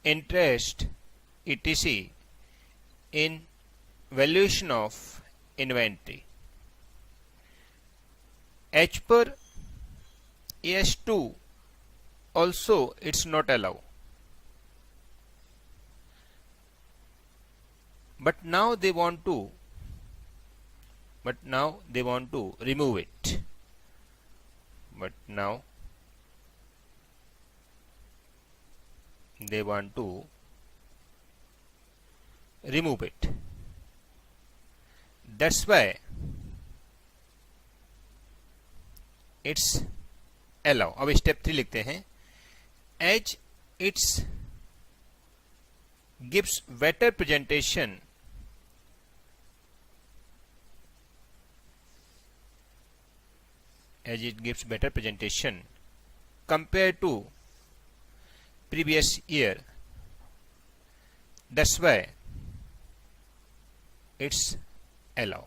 Speaker 1: interest etc in valuation of inventory. H per AS2 also it's not allowed, but now they want to remove it, but now they want to remove it, that's why it's allow। अब step 3 लिखते हैं, as it's gives better presentation as it gives better presentation compared to previous year, that's why it's allow।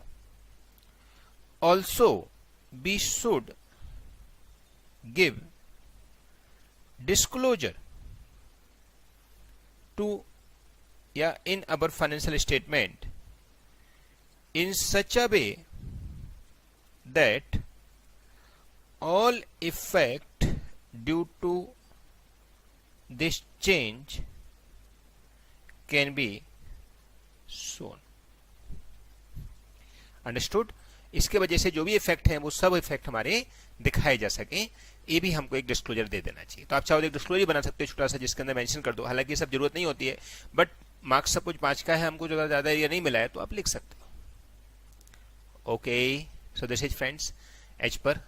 Speaker 1: Also we should give disclosure to in our financial statement in such a way that all effect due to this change can be shown। Understood? इसके वजह से जो भी effect है वो सब effect हमारे दिखाए जा सके, ये भी हमको एक डिस्क्लोजर दे देना चाहिए। तो आप चाहो तो एक डिस्क्लोजर बना सकते हो छोटा सा, जिसके अंदर मेंशन कर दो। हालांकि ये सब जरूरत नहीं होती है, बट मार्क्स सपोज 5 का है, हमको जो ज्यादा एरिया नहीं मिला है तो आप लिख सकते हो। Okay, so this is friends H पर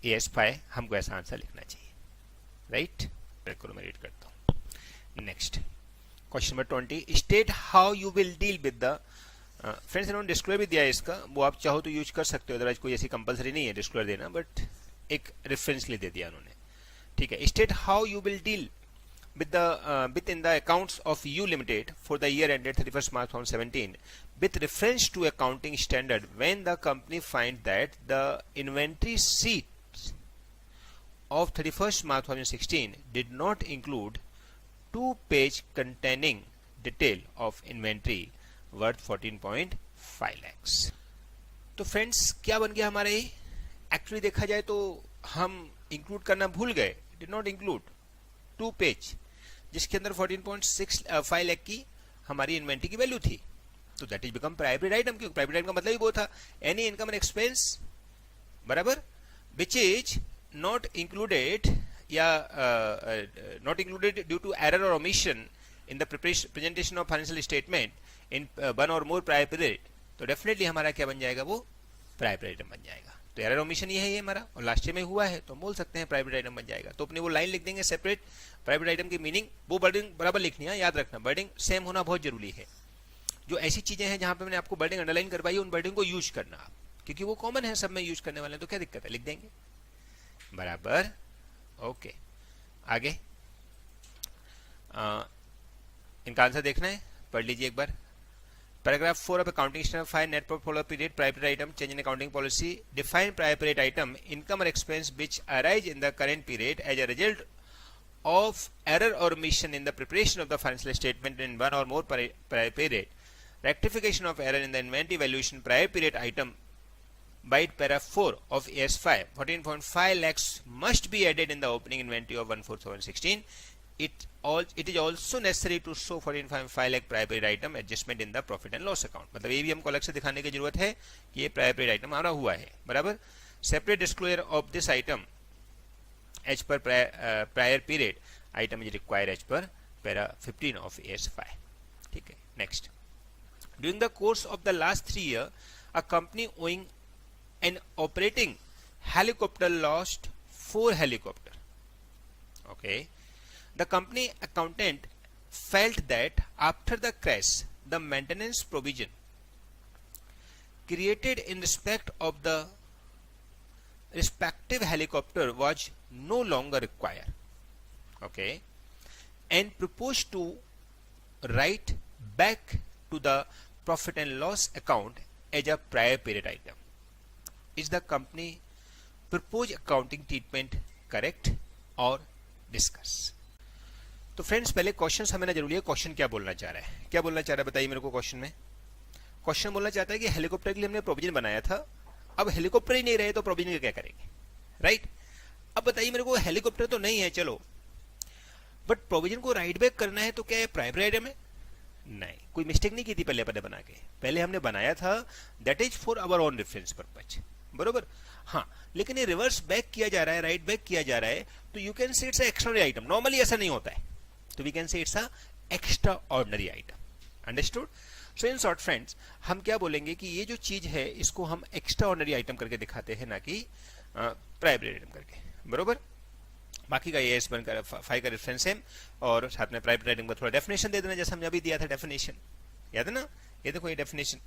Speaker 1: AS5 हमको ऐसा आंसर लिखना चाहिए, राइट। बिल्कुल मैं रीड करता हूँ। Next question number 20, state how you will deal with the, friends इन्होंने डिस्क्लोजर भी दिया है इसका, वो आप चाहो तो यूज कर सकते हो, अदरवाइज कोई ऐसी कंपलसरी नहीं है डिस्क्लोजर देना, बट एक रेफरेंस ले दे दिया उन्होंने, ठीक है। State how you will deal within the accounts of U Limited for the year ended 31st March 2017 with reference to accounting standard when the company finds that the inventory sheets of 31st March 2016 did not include 2 page containing detail of inventory worth 14.5 lakhs। तो friends क्या बन गया हमारा ये, actually देखा जाए तो हम इंक्लूड करना भूल गए, डिड नॉट इंक्लूड 2 पेज जिसके अंदर 14.65 लाख की हमारी इन्वेंट्री की वैल्यू थी, तो that is become private item. क्योंकि प्राइवेट आइटम का मतलब ही वो था एनी इनकम एंड एक्सपेंस बराबर विच इज नॉट इंक्लूडेड या not included due to error और omission in the presentation of financial statement in 1 और मोर प्रायर पीरियड, तो डेफिनेटली हमारा क्या बन जाएगा, वो प्राइवेट आइटम बन जाएगा। तो एरर ओमिशन ये है ये हमारा, और लास्ट ईयर में हुआ है तो हम बोल सकते हैं प्राइवेट आइटम बन जाएगा। तो अपने वो लाइन लिख देंगे सेपरेट, प्राइवेट आइटम की मीनिंग वो वर्डिंग बराबर लिखनी है, याद रखना वर्डिंग सेम होना बहुत जरूरी है। जो ऐसी चीजें हैं जहां पे मैंने आपको वर्डिंग अंडरलाइन करवाई है उन वर्डिंग को यूज करना आप, क्योंकि वो कॉमन है सब में यूज करने वाले हैं, तो क्या दिक्कत है, लिख देंगे बराबर। ओके आगे इनका आंसर देखना है, पढ़ लीजिए एक बार। Paragraph 4 of Accounting Standard 5 Net Profit for the period Prior Period Item Change in Accounting Policy define Prior Period Item income or expense which arise in the current period as a result of error or omission in the preparation of the financial statement in 1 or more prior period, rectification of error in the inventory valuation prior period item by paragraph 4 of AS5 14.5 lakhs must be added in the opening inventory of 1/4/2016. It is also necessary to show 14.5 lakh prior period item adjustment in the profit and loss account। मतलब ये भी हमको अलग से दिखाने की जरूरत है कि ये प्रायर पीरियड आइटम हमारा हुआ है बराबर। Separate disclosure of this item as per prior period item is required as per para 15 of AS5, ठीक है। Next, during the course of the last 3 years a company owing an operating helicopter lost 4 helicopter। Okay, the company accountant felt that after the crash the maintenance provision created in respect of the respective helicopter was no longer required, okay, and proposed to write back to the profit and loss account as a prior period item। Is the company proposed accounting treatment correct or discuss? तो friends पहले question समझना जरूरी है, question क्या बोलना चाह रहा है, क्या बोलना चाह रहा है बताइए मेरे को। क्वेश्चन में क्वेश्चन बोलना चाहता है कि हेलीकॉप्टर के लिए हमने प्रोविजन बनाया था, अब हेलीकॉप्टर ही नहीं रहे तो प्रोविजन का क्या करेंगे, राइट। अब बताइए मेरे को हेलीकॉप्टर तो नहीं है चलो, बट प्रोविजन को राइट बैक करना है तो क्या है प्राइवेट आइटम है, नहीं कोई मिस्टेक नहीं की थी पहले अपने बना के, पहले हमने बनाया था that is for our own reference purpose बरोबर। हाँ लेकिन ये रिवर्स बैक किया जा रहा है, राइट बैक किया जा रहा है, तो you can say it's extraordinary item. Normally ऐसा नहीं होता है, तो we can say it's a extraordinary item, understood. So in short friends हम क्या बोलेंगे कि ये जो चीज है इसको हम एक्स्ट्रा ऑर्डिनरी आइटम करके दिखाते हैं, ना कि प्राइवेट आइटम करके बरोबर। बाकी का ये बनकर 5 का रेफरेंस है, और साथ में प्राइवेट आइटम का थोड़ा डेफिनेशन दे देना, जैसे हमने अभी दिया था डेफिनेशन, याद है ना। ये देखो ये डेफिनेशन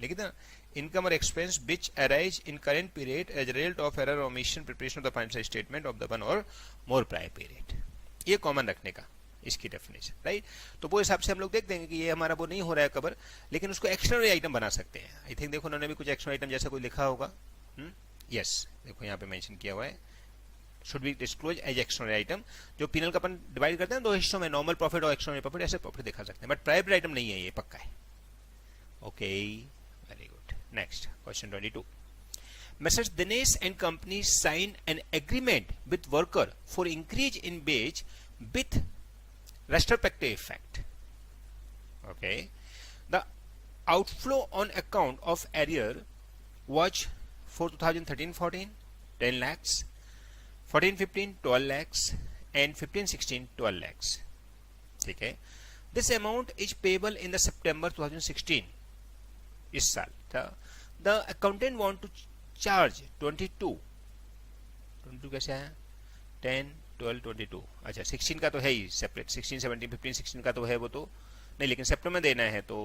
Speaker 1: लिख देना, इनकम और expense which arise in current period as result of error omission preparation of the financial statement of the 1 और मोर प्रायर पीरियड, ये कॉमन रखने का इसकी डेफिनेशन, राइट। तो वो हिसाब से हम लोग देख देंगे कि ये हमारा वो नहीं हो रहा है कवर, लेकिन उसको एक्स्ट्रा आइटम बना सकते हैं। आई थिंक देखो उन्होंने भी कुछ एक्स्ट्रा आइटम जैसा कोई लिखा होगा, यस देखो यहाँ पे मेंशन किया हुआ है, should be disclose as extra item. जो पीनल का अपन डिवाइड करते हैं 2 हिस्सों में, नॉर्मल प्रॉफिट और एक्स्ट्रा प्रॉफिट, ऐसे प्रॉफिट दिखा सकते हैं, बट प्राइवेट आइटम नहीं है ये, पक्का है। Okay very good. Next question 22, Messrs. Dinesh and company sign an agreement with worker for increase in wage with retrospective effect. Okay. The outflow on account of arrear was for 2013-14 10 lakhs, 14-15 12 lakhs and 15-16 12 lakhs. ठीक है. This amount is payable in the September 2016. इस साल था. The accountant want to charge 22 कैसे आया? 10 12 22. अच्छा 16 का तो है ही सेपरेट. 16 17 15 16 का तो है वो तो नहीं, लेकिन सेप्टेम्बर में देना है तो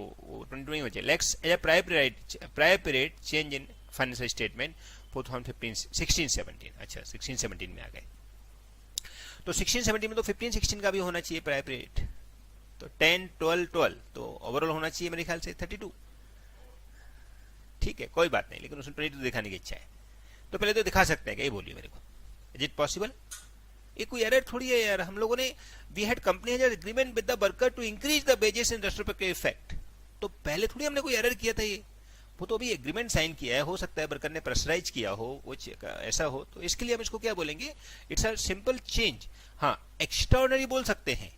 Speaker 1: 22 नहीं बचे. लेक्स as a prior period change in financial statement for 2015 16 17. अच्छा 16 17 में आ गए. तो 16 17 में तो 15 16 का भी होना चाहिए प्रायर पीरियड. तो 10 12 12 तो ओवरऑल होना चाहिए मेरे ख्याल से 32. ठीक है, कोई बात नहीं, लेकिन उसमें 22 दिखाने की इच्छा है तो पहले तो दिखा सकते हैं क्या, ये बोलिए मेरे को. Is it possible? ये कोई एरर थोड़ी है यार. हम लोगों ने we had company has agreement with the worker to increase the wages in retrospective effect. तो पहले थोड़ी हमने कोई एरर किया था. ये वो तो अभी एग्रीमेंट साइन किया है. हो सकता है वर्कर ने प्रेशराइज किया हो, कुछ ऐसा हो, तो इसके लिए हम इसको क्या बोलेंगे? It's a simple change. हाँ, एक्स्ट्राऑर्डिनरी बोल सकते हैं,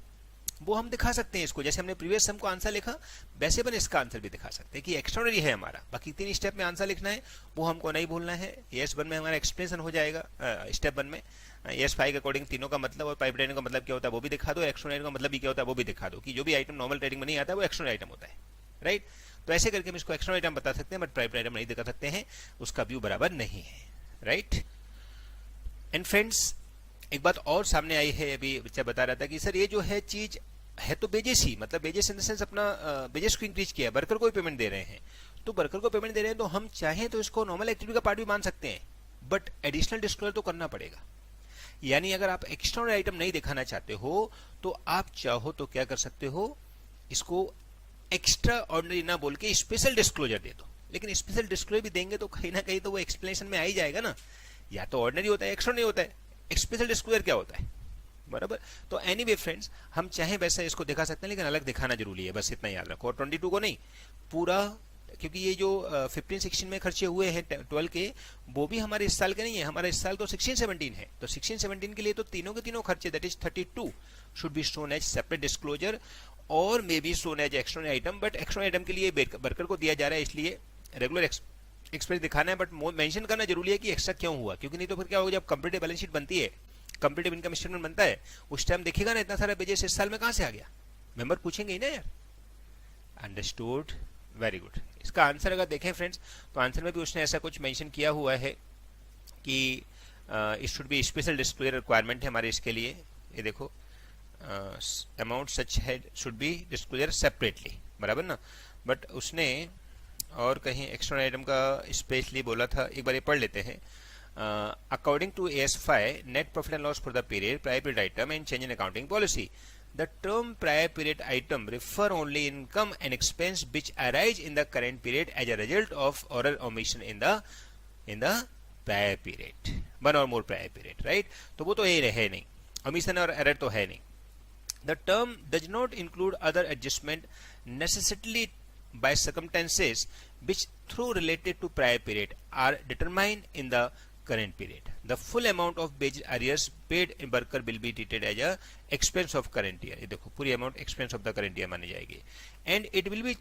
Speaker 1: वो हम दिखा सकते हैं इसको. जैसे हमने प्रीवियस सम को आंसर लिखा वैसे अपन इसका आंसर भी दिखा सकते हैं कि एक्स्ट्राऑर्डिनरी है हमारा. बाकी 3 स्टेप में आंसर लिखना है वो हमको नहीं भूलना है. एस 1 में हमारा एक्सप्लेनेशन हो जाएगा. स्टेप 1 में एस 5 के अकॉर्डिंग तीनों का मतलब और पाइप ट्रेडिंग का मतलब क्या होता है वो भी दिखा दो. एक्स्ट्राऑर्डिनरी का मतलब भी क्या होता है वो भी दिखा दो कि जो भी आइटम नॉर्मल ट्रेडिंग में नहीं आता है वो एक्स्ट्राऑर्डिनरी आइटम होता है. राइट. तो ऐसे करके हम इसको एक्स्ट्राऑर्डिनरी आइटम बता सकते हैं बट प्राइप आइटम नहीं दिखा सकते हैं. उसका व्यू बराबर नहीं है. राइट. एंड फ्रेंड्स, एक बात और सामने आई है. अभी बच्चा बता रहा था कि सर ये जो है चीज है तो बेजेस ही, मतलब बेजेस इन द सेंस अपना बेजेस को इंक्रीज किया, वर्कर को पेमेंट दे रहे हैं. तो वर्कर को पेमेंट दे रहे हैं तो हम चाहें तो इसको नॉर्मल एक्टिविटी का पार्ट भी मान सकते हैं बट एडिशनल डिस्क्लोजर तो करना पड़ेगा. यानी अगर आप एक्स्ट्रा आइटम नहीं दिखाना चाहते हो तो आप चाहो तो क्या कर सकते हो, इसको एक्स्ट्रा ऑर्डिनरी ना बोल के स्पेशल डिस्क्लोजर दे दो. लेकिन स्पेशल डिस्क्लोजर भी देंगे तो कहीं ना कहीं तो वो एक्सप्लेनेशन में आ ही जाएगा ना. या तो ऑर्डिनरी होता है, एक्स्ट्रा नहीं होता है. स्पेशल डिस्क्लोजर क्या होता है? बराबर. तो एनीवे फ्रेंड्स, हम चाहे वैसा इसको दिखा सकते हैं लेकिन अलग दिखाना जरूरी है, बस इतना याद रखो. और 22 को नहीं पूरा, क्योंकि ये जो 15 16 में खर्चे हुए हैं 12 के, वो भी हमारे इस साल के नहीं है. हमारा इस साल तो 16 17 है. तो 16 17 के लिए तो तीनों के तीनों खर्चे that is 32 should be shown as separate disclosure और may be shown as extra item. But extra item के लिए वर्कर को दिया जा रहा है इसलिए रेगुलर एक्सपेंस दिखाना है. बट मेंशन करना जरूरी है कि एक्स्ट्रा क्यों हुआ, क्योंकि नहीं तो फिर क्या होगा, जब कंप्लीट बैलेंस शीट बनती है, कंप्लीटिव इनकम स्टेटमेंट बनता है, उस टाइम देखिएगा ना इतना सारा बेजेस इस साल में कहां से आ गया. मेंबर पूछेंगे ही ना यार. अंडरस्टूड. Very good. इसका आंसर अगर देखें फ्रेंड्स तो आंसर में भी उसने ऐसा कुछ मेंशन किया हुआ है कि it should B special disclosure requirement है हमारे इसके लिए. ये देखो अमाउंट सच है शुड बी डिस्क्लोजर सेपरेटली, बराबर ना. बट उसने और कहीं एक्स्ट्रा आइटम का स्पेशली बोला था. एक बार ये पढ़ लेते हैं. According to AS5, net profit and loss for the period, prior period item and change in accounting policy. The term prior period item refer only income and expense which arise in the current period as a result of or omission in the prior period. One or more prior period, right? तो वो तो ये है नहीं, omission और error तो है नहीं. The term does not include other adjustment necessarily by circumstances which through related to prior period are determined in the current period. The full amount of wage arrears paid in worker will be treated as a expense of current year. ये देखो पूरी amount expense of the current year मानी जाएगी. And it will be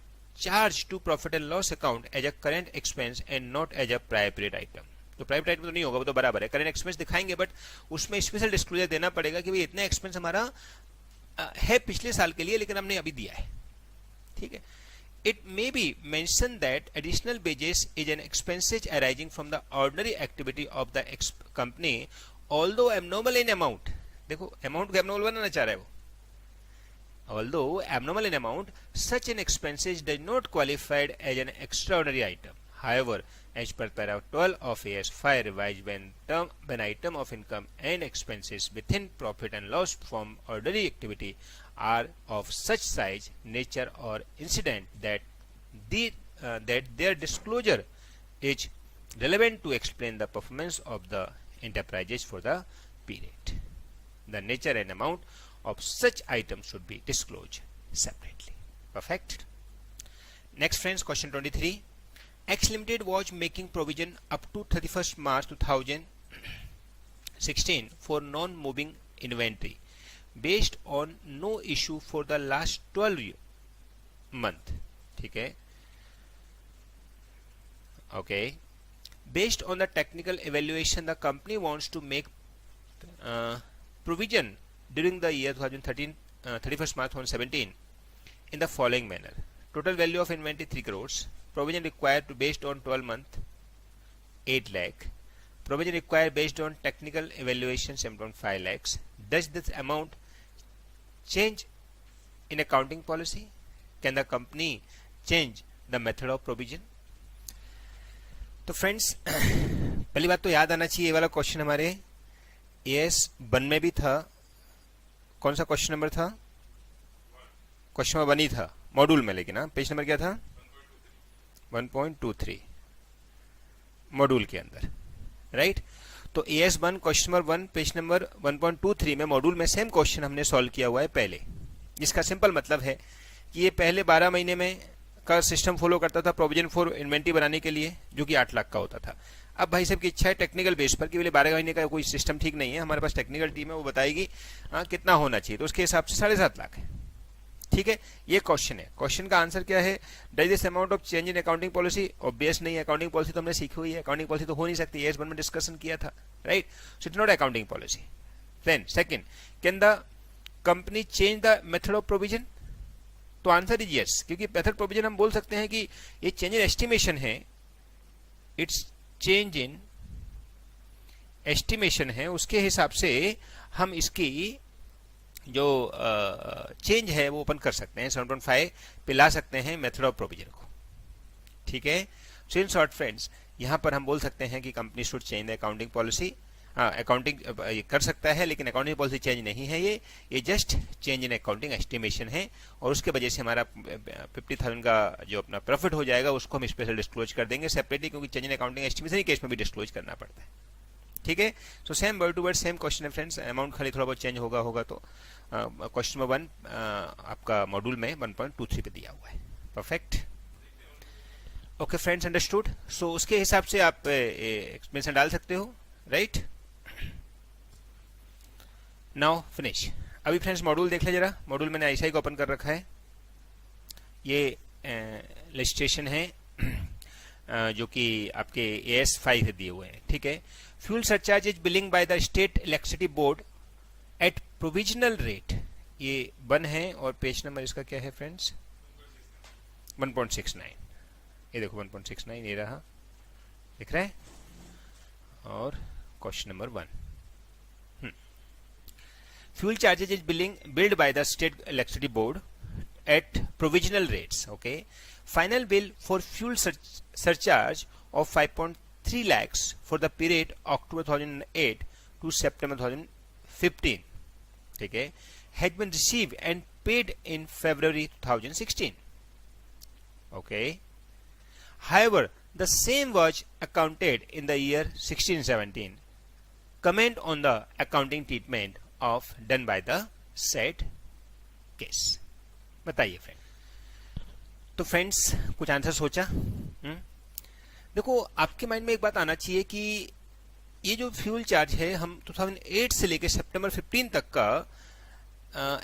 Speaker 1: charged to profit and loss account as a current expense and not as a prior period item. तो private type में तो नहीं होगा, वो तो बराबर है. करंट एक्सपेंस दिखाएंगे बट उसमें स्पेशल डिस्क्लोजर देना पड़ेगा कि भाई इतना एक्सपेंस हमारा है पिछले साल के लिए लेकिन हमने अभी दिया है. ठीक है. It may be mentioned that additional wages is an expenses arising from the ordinary activity of the company, although abnormal in amount. देखो amount को abnormal बनाना चाह रहा है वो. Although abnormal in amount, such an expenses does not qualified as an extraordinary item. However, as per paragraph 12 of AS5 revised, when item of income and expenses within profit and loss from ordinary activity are of such size, nature or incident that their disclosure is relevant to explain the performance of the enterprises for the period. The nature and amount of such items should be disclosed separately. Perfect. Next friends, question 23. X Limited was making provision up to 31st March 2016 for non-moving inventory based on no issue for the last 12 month. ठीक है. Okay. Based on the technical evaluation, the company wants to make provision during the year 2013 31st March 2017 in the following manner. Total value of inventory 3 crores. Provision required to based on 12 month 8 lakh. Provision required based on technical evaluation 7.5 lakhs. Does this amount change in accounting policy? Can the company change the method of provision? तो friends पहली बात तो याद आना चाहिए, ये वाला question हमारे एएस 1 में भी था. कौन सा क्वेश्चन नंबर था? क्वेश्चन नंबर 1 ही था मॉड्यूल में, लेकिन हाँ पेज नंबर क्या था? 1.23 मॉड्यूल के अंदर, राइट. तो as 1 question number 1 page number 1.23 में मॉड्यूल में सेम क्वेश्चन हमने सॉल्व किया हुआ है पहले, जिसका सिंपल मतलब है कि ये पहले 12 महीने में का सिस्टम फॉलो करता था प्रोविजन फॉर इन्वेंट्री बनाने के लिए, जो कि 8 लाख का होता था. अब भाई साहब की इच्छा है टेक्निकल बेस पर कि 12 महीने का कोई सिस्टम ठीक नहीं है, हमारे पास टेक्निकल टीम है, वो बताएगी कितना होना चाहिए, तो उसके हिसाब से 7.5 लाख है. ठीक है, ये क्वेश्चन है. क्वेश्चन का आंसर क्या है? Does this amount of change in accounting policy? Obvious नहीं है, अकाउंटिंग पॉलिसी तो हमने सीखी हुई है, अकाउंटिंग पॉलिसी तो हो नहीं सकती, एस 1 में डिस्कशन किया था, right. So it not accounting policy. Then second, can the company change the method of provision? तो आंसर इज यस, क्योंकि मेथड प्रोविजन हम बोल सकते हैं कि ये चेंज इन एस्टिमेशन है, इट्स चेंज इन एस्टिमेशन है, उसके हिसाब से हम इसकी जो चेंज है वो ओपन कर सकते हैं, 7.5 पे ला सकते हैं मेथड ऑफ प्रोविजन को. ठीक है. सो इन शॉर्ट फ्रेंड्स, यहां पर हम बोल सकते हैं कि company should change the accounting policy. Accounting कर सकता है, लेकिन अकाउंटिंग पॉलिसी चेंज नहीं है, ये just change in accounting estimation है, और उसके वजह से हमारा 50,000 का जो अपना प्रॉफिट हो जाएगा उसको हम स्पेशल डिस्क्लोज कर देंगे सेपरेटली, क्योंकि चेंज इन अकाउंटिंग एस्टिमेशन ही केस में भी डिस्क्लोज करना पड़ता है. ठीक है. So same word to word same question है फ्रेंड्स, अमाउंट खाली थोड़ा बहुत चेंज होगा तो क्वेश्चन नंबर 1 आपका मॉड्यूल में 1.23 पे दिया हुआ है. Perfect. Okay friends, understood. So उसके हिसाब से आप एक्सप्लेनेशन डाल सकते हो, राइट. Now finish. अभी फ्रेंड्स मॉड्यूल देख ले जरा. मॉड्यूल मैंने ऐसा ही ओपन कर रखा है. ये रजिस्ट्रेशन है जो कि आपके AS 5 से दिए हुए हैं. ठीक है. Fuel surcharge is billing by the state electricity board at provisional rate. ये 1 है, और पेज नंबर इसका क्या है फ्रेंड्स? 1.69. ये देखो 1.69 ये रहा, दिख रहा है. और question number 1, fuel charges is billed by the state electricity board at provisional rates. Okay, final bill for fuel surcharge of 5.3 lakhs for the period October 2008 to September 2015. Okay, had been received and paid in February 2016. Okay, however, the same was accounted in the year 16-17. Comment on the accounting treatment of done by the said case. बताइए friend. तो friends कुछ answer सोचा? देखो, आपके mind में एक बात आना चाहिए कि ये जो फ्यूल चार्ज है हम 2008 से लेकर सितंबर 15 तक का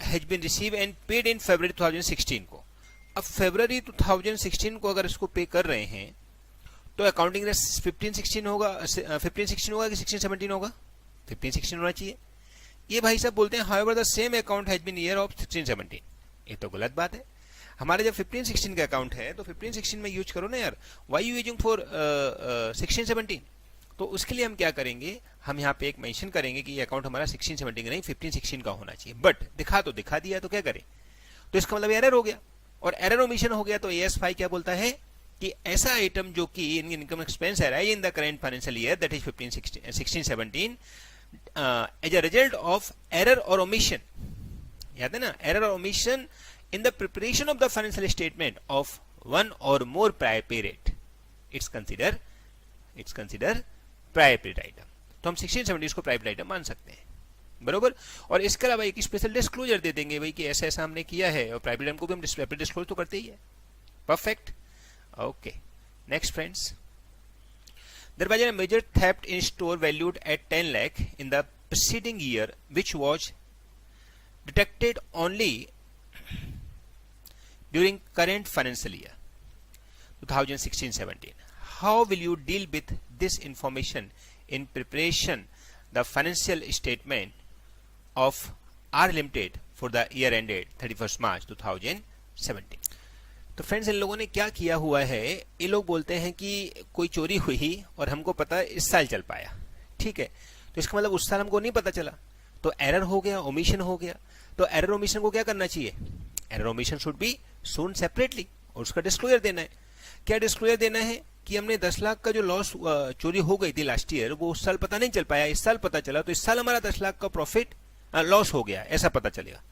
Speaker 1: has been receive and paid in February 2016 को. अब फरवरी 2016 को अगर इसको पे कर रहे हैं तो अकाउंटिंग 15-16 होगा, 15-16 होगा कि 16-17 होगा? 15-16 होना चाहिए. ये भाई साहब बोलते हैं however the same account has been year of 16-17. ये तो गलत बात है. हमारे जब 15-16 का अकाउंट है तो 15-16 में यूज करो ना यार. why you using for 16-17? तो उसके लिए हम क्या करेंगे, हम यहाँ पे एक मेंशन करेंगे कि ये अकाउंट हमारा 16-17 नहीं 15-16 का होना चाहिए. बट दिखा दिया तो क्या करें, तो इसका मतलब एरर हो गया, और एरर ओमिशन हो गया. तो AS 5 क्या बोलता है कि ऐसा आइटम जो कि इनकम एक्सपेंस है इन the current financial year that is 16-17 as a result of error or omission, याद है ना, error or omission in the preparation of the financial statement of one or more prior period, it's consider prior period item. तो हम 16-17 इसको prior period item मान सकते हैं, बरोबर. और इसके अलावा एक स्पेशल डिस्क्लोजर दे देंगे भाई कि ऐसा ऐसा हमने किया है, और prior period item को भी हम डिस्क्लोज तो करते ही है. Perfect. Okay, next friends. There was a major theft in store valued at 10 lakh in the preceding year, which was detected only during current financial year 2016-17. How will you deal with this information in preparation the financial statement of R Limited for the year ended 31st March 2017. तो friends इन लोगों ने क्या किया हुआ है, ये लोग बोलते हैं कि कोई चोरी हुई और हमको पता इस साल चल पाया, ठीक है, तो इसका मतलब उस साल हमको नहीं पता चला, तो एरर हो गया, ओमिशन हो गया। तो एरर ओमिशन को क्या करना चाहिए, error omission should be shown separately और उसका डिस्क्लोजर देना है। क्या डिस्क्लोजर देना है कि हमने 10 लाख का जो लॉस चोरी हो गई थी लास्ट ईयर, वो उस साल पता नहीं चल पाया, इस साल पता चला, तो इस साल हमारा 10 लाख का प्रॉफिट लॉस हो गया, ऐसा पता चलेगा।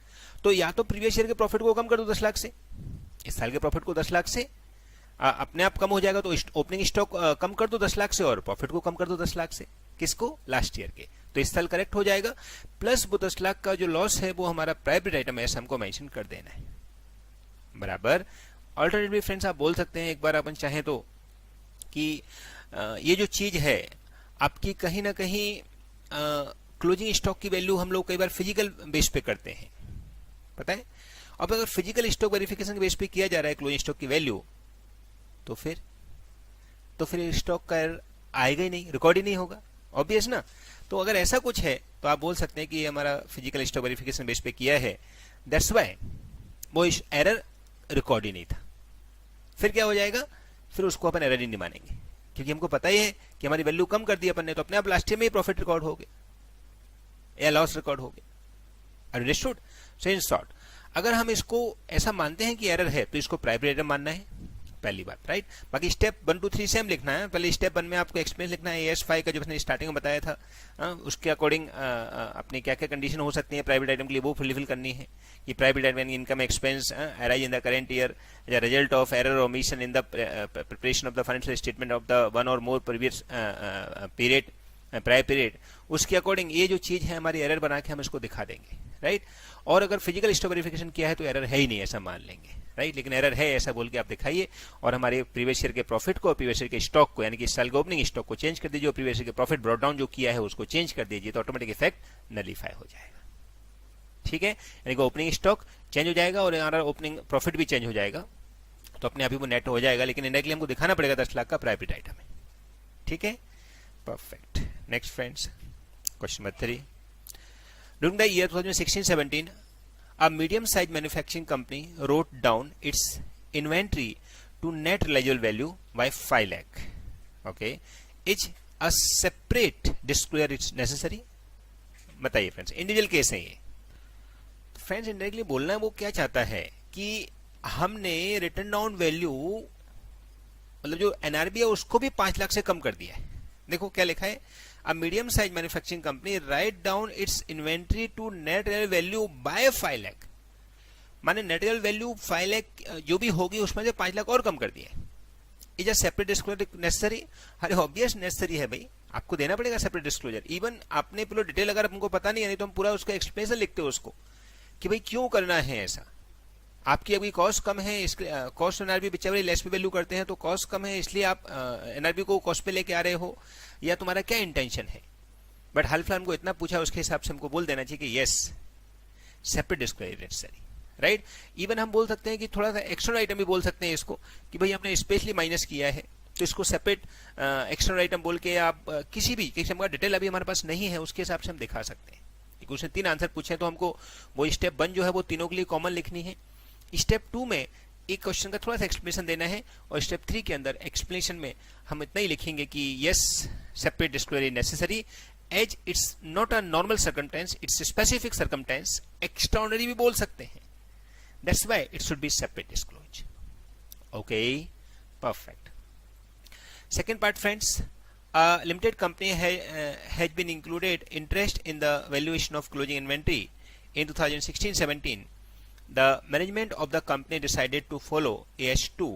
Speaker 1: तो या तो प्रीवियस ईयर के प्रॉफिट को कम कर दो 10 लाख से, इस साल के प्रॉफिट को 10 लाख से अपने आप कम हो जाएगा, तो ओपनिंग स्टॉक कम कर दो 10 लाख से और प्रॉफिट को कम कर दो 10 लाख से, किसको, लास्ट ईयर के, तो इस साल करेक्ट हो जाएगा। प्लस वो 10 लाख का जो लॉस है वो हमारा प्राइवेट आइटम है, ऐसा हमको मेंशन कर देना है, बराबर। ऑल्टरनेटिवली फ्रेंड्स आप बोल सकते हैं एक बार अपन चाहें तो कि ये जो चीज है आपकी कहीं ना कहीं क्लोजिंग स्टॉक की वैल्यू हम लोग कई बार फिजिकल बेस पे करते हैं, पता है। अब अगर फिजिकल स्टॉक वेरिफिकेशन के बेस पे किया जा रहा है क्लोजिंग स्टॉक की वैल्यू, तो फिर स्टॉक का आएगा ही नहीं, रिकॉर्ड ही नहीं होगा, ऑब्वियस ना। तो अगर ऐसा कुछ है तो आप बोल सकते हैं कि हमारा फिजिकल स्टॉक वेरिफिकेशन बेस पे किया है, दैट्स व्हाई वो एरर रिकॉर्ड ही नहीं था। फिर क्या हो जाएगा, फिर उसको अपन एरर ही नहीं मानेंगे, क्योंकि हमको पता ही है कि हमारी वैल्यू कम कर दी अपन ने, तो अपने आप लास्ट ईयर में ही प्रॉफिट रिकॉर्ड हो गया या लॉस रिकॉर्ड हो गया। अंडरस्टूड। सो इन शॉर्ट, अगर हम इसको ऐसा मानते हैं कि एरर है तो इसको प्राइवेट आइटम मानना है, पहली बात, राइट। बाकी स्टेप 1 2 3 सेम लिखना है। पहले स्टेप 1 में आपको एक्सपीरियंस लिखना है AS5 का, जो मैंने स्टार्टिंग में बताया था, उसके अकॉर्डिंग अपनी क्या क्या कंडीशन हो सकती है प्राइवेट आइटम के लिए, वो फुलफिल करनी है। कि private item income expense arise in the current year as a result of error और omission in the preparation of the financial statement of the one और more previous period, prior period, उसके according ये जो चीज है हमारी error बना के हम इसको दिखा देंगे, राइट। और अगर फिजिकल स्टॉक वेरिफिकेशन किया है तो एरर है ही नहीं, ऐसा मान लेंगे, राइट। लेकिन एरर है ऐसा बोल के आप दिखाइए और हमारे प्रीवियस ईयर के प्रॉफिट को और प्रीवियस ईयर के स्टॉक को, यानी कि इस साल के ओपनिंग स्टॉक को चेंज कर दीजिए और प्रीवियस ईयर के प्रॉफिट ब्रॉट डाउन जो किया है उसको चेंज कर दीजिए, तो ऑटोमेटिक इफेक्ट नलीफाई हो जाएगा, ठीक है। यानी कि ओपनिंग स्टॉक चेंज हो जाएगा और हमारा ओपनिंग प्रॉफिट भी चेंज हो जाएगा, तो अपने आप ही वो नेट हो जाएगा, लेकिन इनडायरेक्टली हमको दिखाना पड़ेगा 10 लाख का प्राइवेट आइटम है, ठीक है। Perfect. Next friends, question number 3। During the year 2016-17, a medium-sized manufacturing company wrote down its inventory to net realizable value by 5 lakh. Okay, is a separate disclosure it's necessary? बताइए friends, individual case है ये। Friends indirectly बोलना है वो क्या चाहता है कि हमने रिटर्न डाउन वैल्यू, मतलब जो एनआरबी है उसको भी 5 लाख से कम कर दिया है। देखो क्या लिखा है, a medium sized manufacturing company write down its inventory to net real value by 5 lakh, माने नेट रियल वैल्यू 5 लाख जो भी होगी उसमें से 5 लाख और कम कर दिए। Is a separate disclosure necessary? अरे ऑब्वियस नेसेसरी है भाई, आपको देना पड़ेगा सेपरेट डिस्क्लोजर। इवन आपने पूरा डिटेल अगर हमको पता नहीं है तो हम पूरा उसका एक्सप्लेनेशन लिखते हो उसको कि भाई क्यों करना है ऐसा। आपकी अभी कॉस्ट कम है, कॉस्ट एनआरबी बिचारे लेस पे वैल्यू करते हैं, तो कॉस्ट कम है इसलिए आप एनआरबी को कॉस्ट पे लेके आ रहे हो, या तुम्हारा क्या इंटेंशन है। बट हाल फिलहाल हमको इतना पूछा, उसके हिसाब से हमको बोल देना चाहिए कि yes separate disclosure necessary, right. Even हम बोल सकते हैं कि थोड़ा सा एक्सटर्नल आइटम भी बोल सकते हैं इसको कि भाई हमने स्पेशली माइनस किया है, तो इसको सेपरेट एक्सटर्नल आइटम बोल के आप किसी भी किस्म का डिटेल अभी हमारे पास नहीं है उसके हिसाब से हम दिखा सकते हैं। उसने 3 आंसर पूछे तो हमको वो स्टेप 1 जो है वो तीनों के लिए कॉमन लिखनी है। स्टेप 2 में एक क्वेश्चन का थोड़ा सा एक्सप्लेनेशन देना है, और स्टेप 3 के अंदर एक्सप्लेनेशन में हम इतना ही लिखेंगे कि yes separate disclosure necessary as it's not a normal circumstance, it's specific circumstance, extraordinary भी बोल सकते हैं, that's why it should be separate disclosure. Okay, perfect. Second part friends, a limited company has been included interest in the valuation of closing inventory in 2016-17. The management of the company decided to follow AS2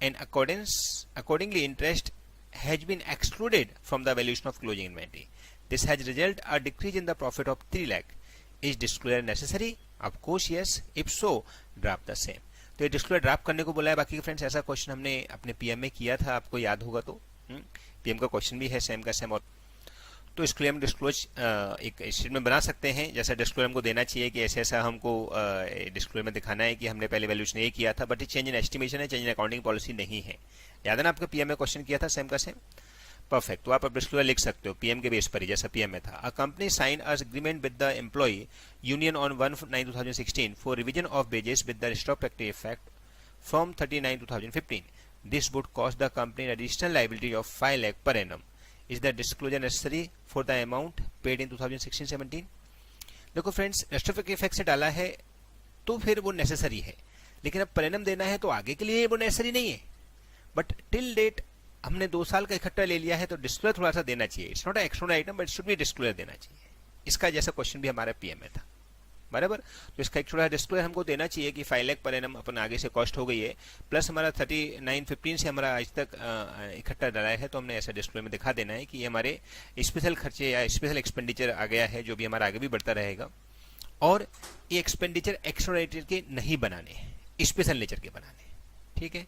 Speaker 1: and accordingly interest has been excluded from the valuation of closing inventory. This has resulted a decrease in the profit of 3 lakh. Is disclosure necessary? Of course yes. If so, drop the same. तो ये disclosure draft करने को बोला है। बाकी friends ऐसा question हमने अपने पीएम में किया था, आपको याद होगा तो पीएम का क्वेश्चन भी है सेम का सेम। और तो इसके लिए हम डिस्क्लोज एक स्टेटमेंट बना सकते हैं, जैसा डिस्क्लोजर हमको देना चाहिए कि ऐसे ऐसा हमको डिस्क्लोजर में दिखाना है कि हमने पहले वैल्यूशन ये किया था, बट ये चेंज इन एस्टिमेशन है, चेंज इन अकाउंटिंग पॉलिसी नहीं है। याद है ना आपका पीएम में क्वेश्चन किया था सेम का सेम। परफेक्ट, तो आप डिस्क्लोजर लिख सकते हो पीएम के बेस पर ही, जैसा पीएम में था. A company sign a agreement with the employ union on 1/9/2016 for revision of wages with the retrospective effect from 30/9/2015. This would cost the company additional liability of 5 lakh per annum. Is the disclosure necessary for the amount paid in 2016-17? देखो friends, retrospective effect से डाला है तो फिर वो necessary है, लेकिन अब पर एनम देना है तो आगे के लिए वो नेसेसरी नहीं है. बट टिल डेट हमने 2 साल का इकट्ठा ले लिया है तो डिस्क्लोजर थोड़ा सा देना चाहिए. It's not extra item but should be disclosure देना चाहिए. इसका जैसा क्वेश्चन भी हमारा पीएम में था, बराबर. तो इसका एक थोड़ा डिस्क्लोजर हमको देना चाहिए कि 5 लाख पर एनम अपन आगे से कॉस्ट हो गई है, प्लस हमारा 3915 से हमारा आज तक इकट्ठा डाला है, तो हमने ऐसा डिस्क्लोजर में दिखा देना है कि ये हमारे स्पेशल खर्चे या स्पेशल एक्सपेंडिचर आ गया है, जो भी हमारा आगे भी बढ़ता रहेगा. और ये एक्सपेंडिचर एक्स्ट्रा के नहीं बनाने, स्पेशल नेचर के बनाने. ठीक है,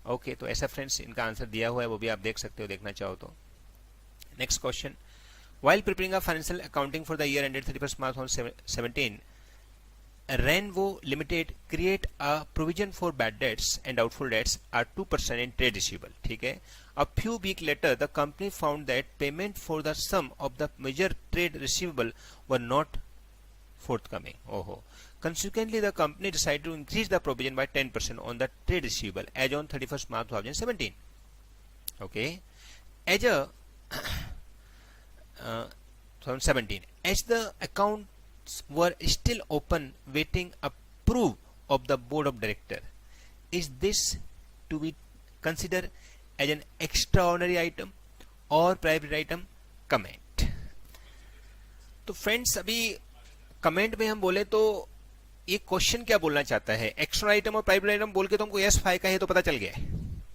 Speaker 1: ओके. तो ऐसा फ्रेंड्स इनका आंसर दिया हुआ है, वो भी आप देख सकते हो, देखना चाहो तो. Next question. While preparing a financial accounting for the year ended 31st March 2017, Renvo Limited create a provision for bad debts and doubtful debts are 2% in trade receivable. ठीक है. A few weeks later, the company found that payment for the sum of the major trade receivable were not forthcoming. Oh. Consequently, the company decided to increase the provision by 10% on the trade receivable as on 31st March 2017. Okay. As a 2017, as the accounts were still open waiting approve of the board of director, is this to be considered as an extraordinary item or private item? Comment. तो friends, अभी comment में हम बोले तो ये question क्या बोलना चाहता है, एक्स्ट्रा आइटम और प्राइवेट आइटम बोल के तो हमको यस 5 का है तो पता चल गया है,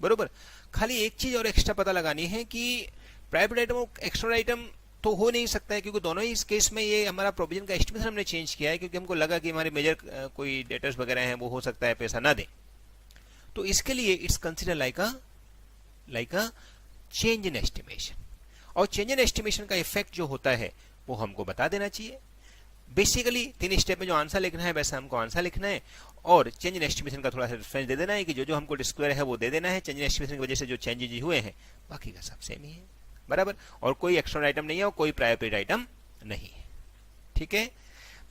Speaker 1: बरोबर. खाली एक चीज और एक्स्ट्रा पता लगानी है कि प्राइवेट आइटम और एक्स्ट्रा आइटम तो हो नहीं सकता है, क्योंकि दोनों ही इस केस में ये हमारा प्रोविजन का एस्टिमेशन हमने चेंज किया है, क्योंकि हमको लगा कि हमारे मेजर कोई डेटर्स वगैरह हैं, वो हो सकता है पैसा ना दें. तो इसके लिए it's consider like a change in estimation. और चेंज इन एस्टिमेशन का इफेक्ट जो होता है वो हमको बता देना चाहिए. बेसिकली 3 स्टेप में जो आंसर लिखना है वैसा हमको आंसर लिखना है, और चेंज इन एस्टिमेशन का थोड़ा सा रेफरेंस दे देना है कि जो हमको डिस्क्लोजर है वो दे देना है. चेंज इन एस्टिमेशन की वजह से जो चेंजेज हुए हैं बाकी का सब सेम ही है, बराबर. और कोई एक्स्ट्रा आइटम नहीं है और कोई प्राइवेट आइटम नहीं है. ठीक है.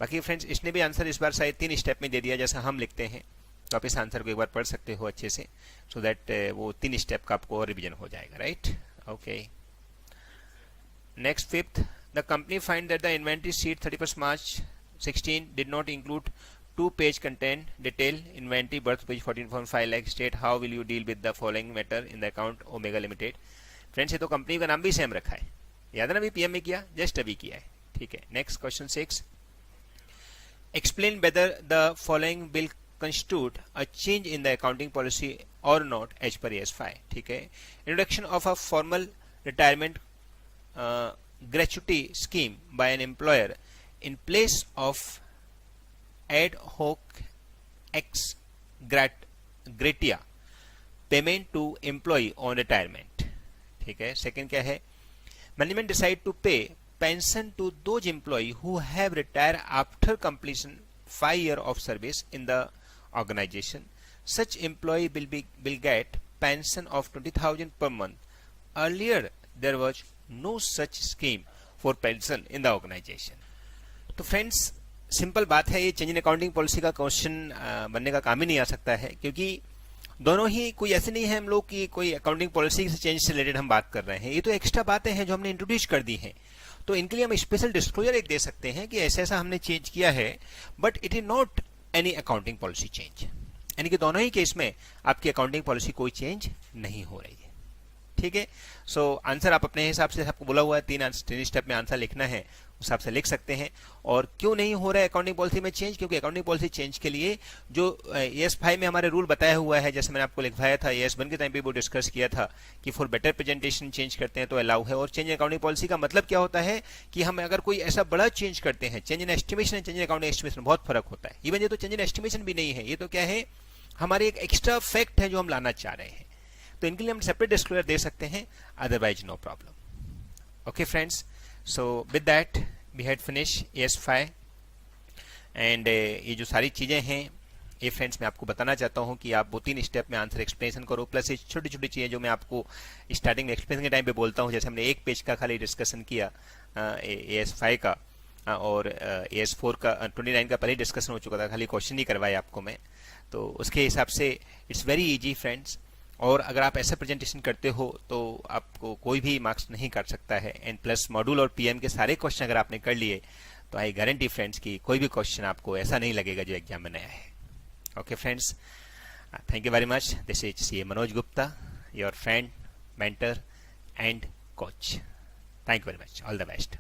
Speaker 1: बाकी फ्रेंड्स, इसने भी आंसर इस बार शायद 3 स्टेप में दे दिया जैसा हम लिखते हैं, तो आप इस आंसर को एक बार पढ़ सकते हो अच्छे से, सो दैट वो 3 स्टेप का आपको रिवीजन हो जाएगा. Right. Okay. Next, 5th. The company find that the inventory sheet 31st March 16 did not include 2-page content detail inventory birth page 14.5 lakh. State how will you deal with the following matter in the account Omega Limited. Friends, ये तो company का नाम भी same रखा है, याद है ना, अभी पीएम में किया, जस्ट अभी किया है. ठीक है. Next question 6. Explain whether the following will constitute a change in the accounting policy और नॉट एज पर AS 5. ठीक है. Introduction of a formal retirement gratuity scheme by an employer in place of ad hoc ex gratia payment to employee on retirement. ठीक है. Second क्या है, management decide to pay pension to those employ who have retire after completion 5 years of service in the organization. Such employee will get pension of 20,000 per month. Earlier there was no such scheme for pension in the organization. तो friends, simple बात है, ये change in accounting policy का question बनने का काम ही नहीं आ सकता है, क्योंकि दोनों ही कोई ऐसे नहीं है हम लोग कि कोई अकाउंटिंग पॉलिसी से चेंज से रिलेटेड हम बात कर रहे हैं. ये तो एक्स्ट्रा बातें हैं जो हमने इंट्रोड्यूस कर दी हैं. तो इनके लिए हम स्पेशल डिस्क्लोजर एक दे सकते हैं कि ऐसा ऐसा हमने चेंज किया है, but it is not any accounting policy change. यानी कि दोनों ही केस में आपकी अकाउंटिंग पॉलिसी कोई चेंज नहीं हो रही है. ठीक है. सो आंसर आप अपने हिसाब से, आपको बोला हुआ है 3 स्टेप में आंसर लिखना है, उस हिसाब से लिख सकते हैं. और क्यों नहीं हो रहा है अकाउंटिंग पॉलिसी में चेंज, क्योंकि अकाउंटिंग पॉलिसी चेंज के लिए जो AS 5 में हमारे रूल बताया हुआ है, जैसे मैंने आपको लिखवाया था, AS 1 के टाइम पे वो डिस्कस किया था कि फॉर बेटर प्रेजेंटेशन चेंज करते हैं तो अलाउ है. और चेंज अकाउंटिंग पॉलिसी का मतलब क्या होता है कि हम अगर कोई ऐसा बड़ा चेंज करते हैं, change in estimation and change in accounting estimation बहुत फर्क होता है. इवन ये तो चेंज इन एस्टिमेशन भी नहीं है, ये तो क्या है, हमारे एक एक्स्ट्रा फैक्ट है जो हम लाना चाह रहे हैं. तो इनके लिए हम सेपरेट डिस्क्लोजर दे सकते हैं, otherwise no problem. Okay friends, so with that we had finish AS 5 and ये जो सारी चीजें हैं ये फ्रेंड्स मैं आपको बताना चाहता हूँ कि आप वो 3 स्टेप में आंसर एक्सप्लेनेशन करो, प्लस ये छोटी छोटी चीज़ें जो मैं आपको स्टार्टिंग में एक्सप्लेनेशन के टाइम पे बोलता हूँ, जैसे हमने एक पेज का खाली डिस्कशन किया AS5 का, और AS4 का 29 का पहले डिस्कशन हो चुका था, खाली क्वेश्चन ही करवाए आपको मैं। तो उसके हिसाब से इट्स वेरी इजी फ्रेंड्स, और अगर आप ऐसा प्रेजेंटेशन करते हो तो आपको कोई भी मार्क्स नहीं काट सकता है। एंड प्लस मॉड्यूल और PM के सारे क्वेश्चन अगर आपने कर लिए तो आई गारंटी फ्रेंड्स कि कोई भी क्वेश्चन आपको ऐसा नहीं लगेगा जो एग्जाम में नया है। Okay friends, thank you very much. This is CA Manoj Gupta, your friend, mentor and coach. Thank you very much, all the best.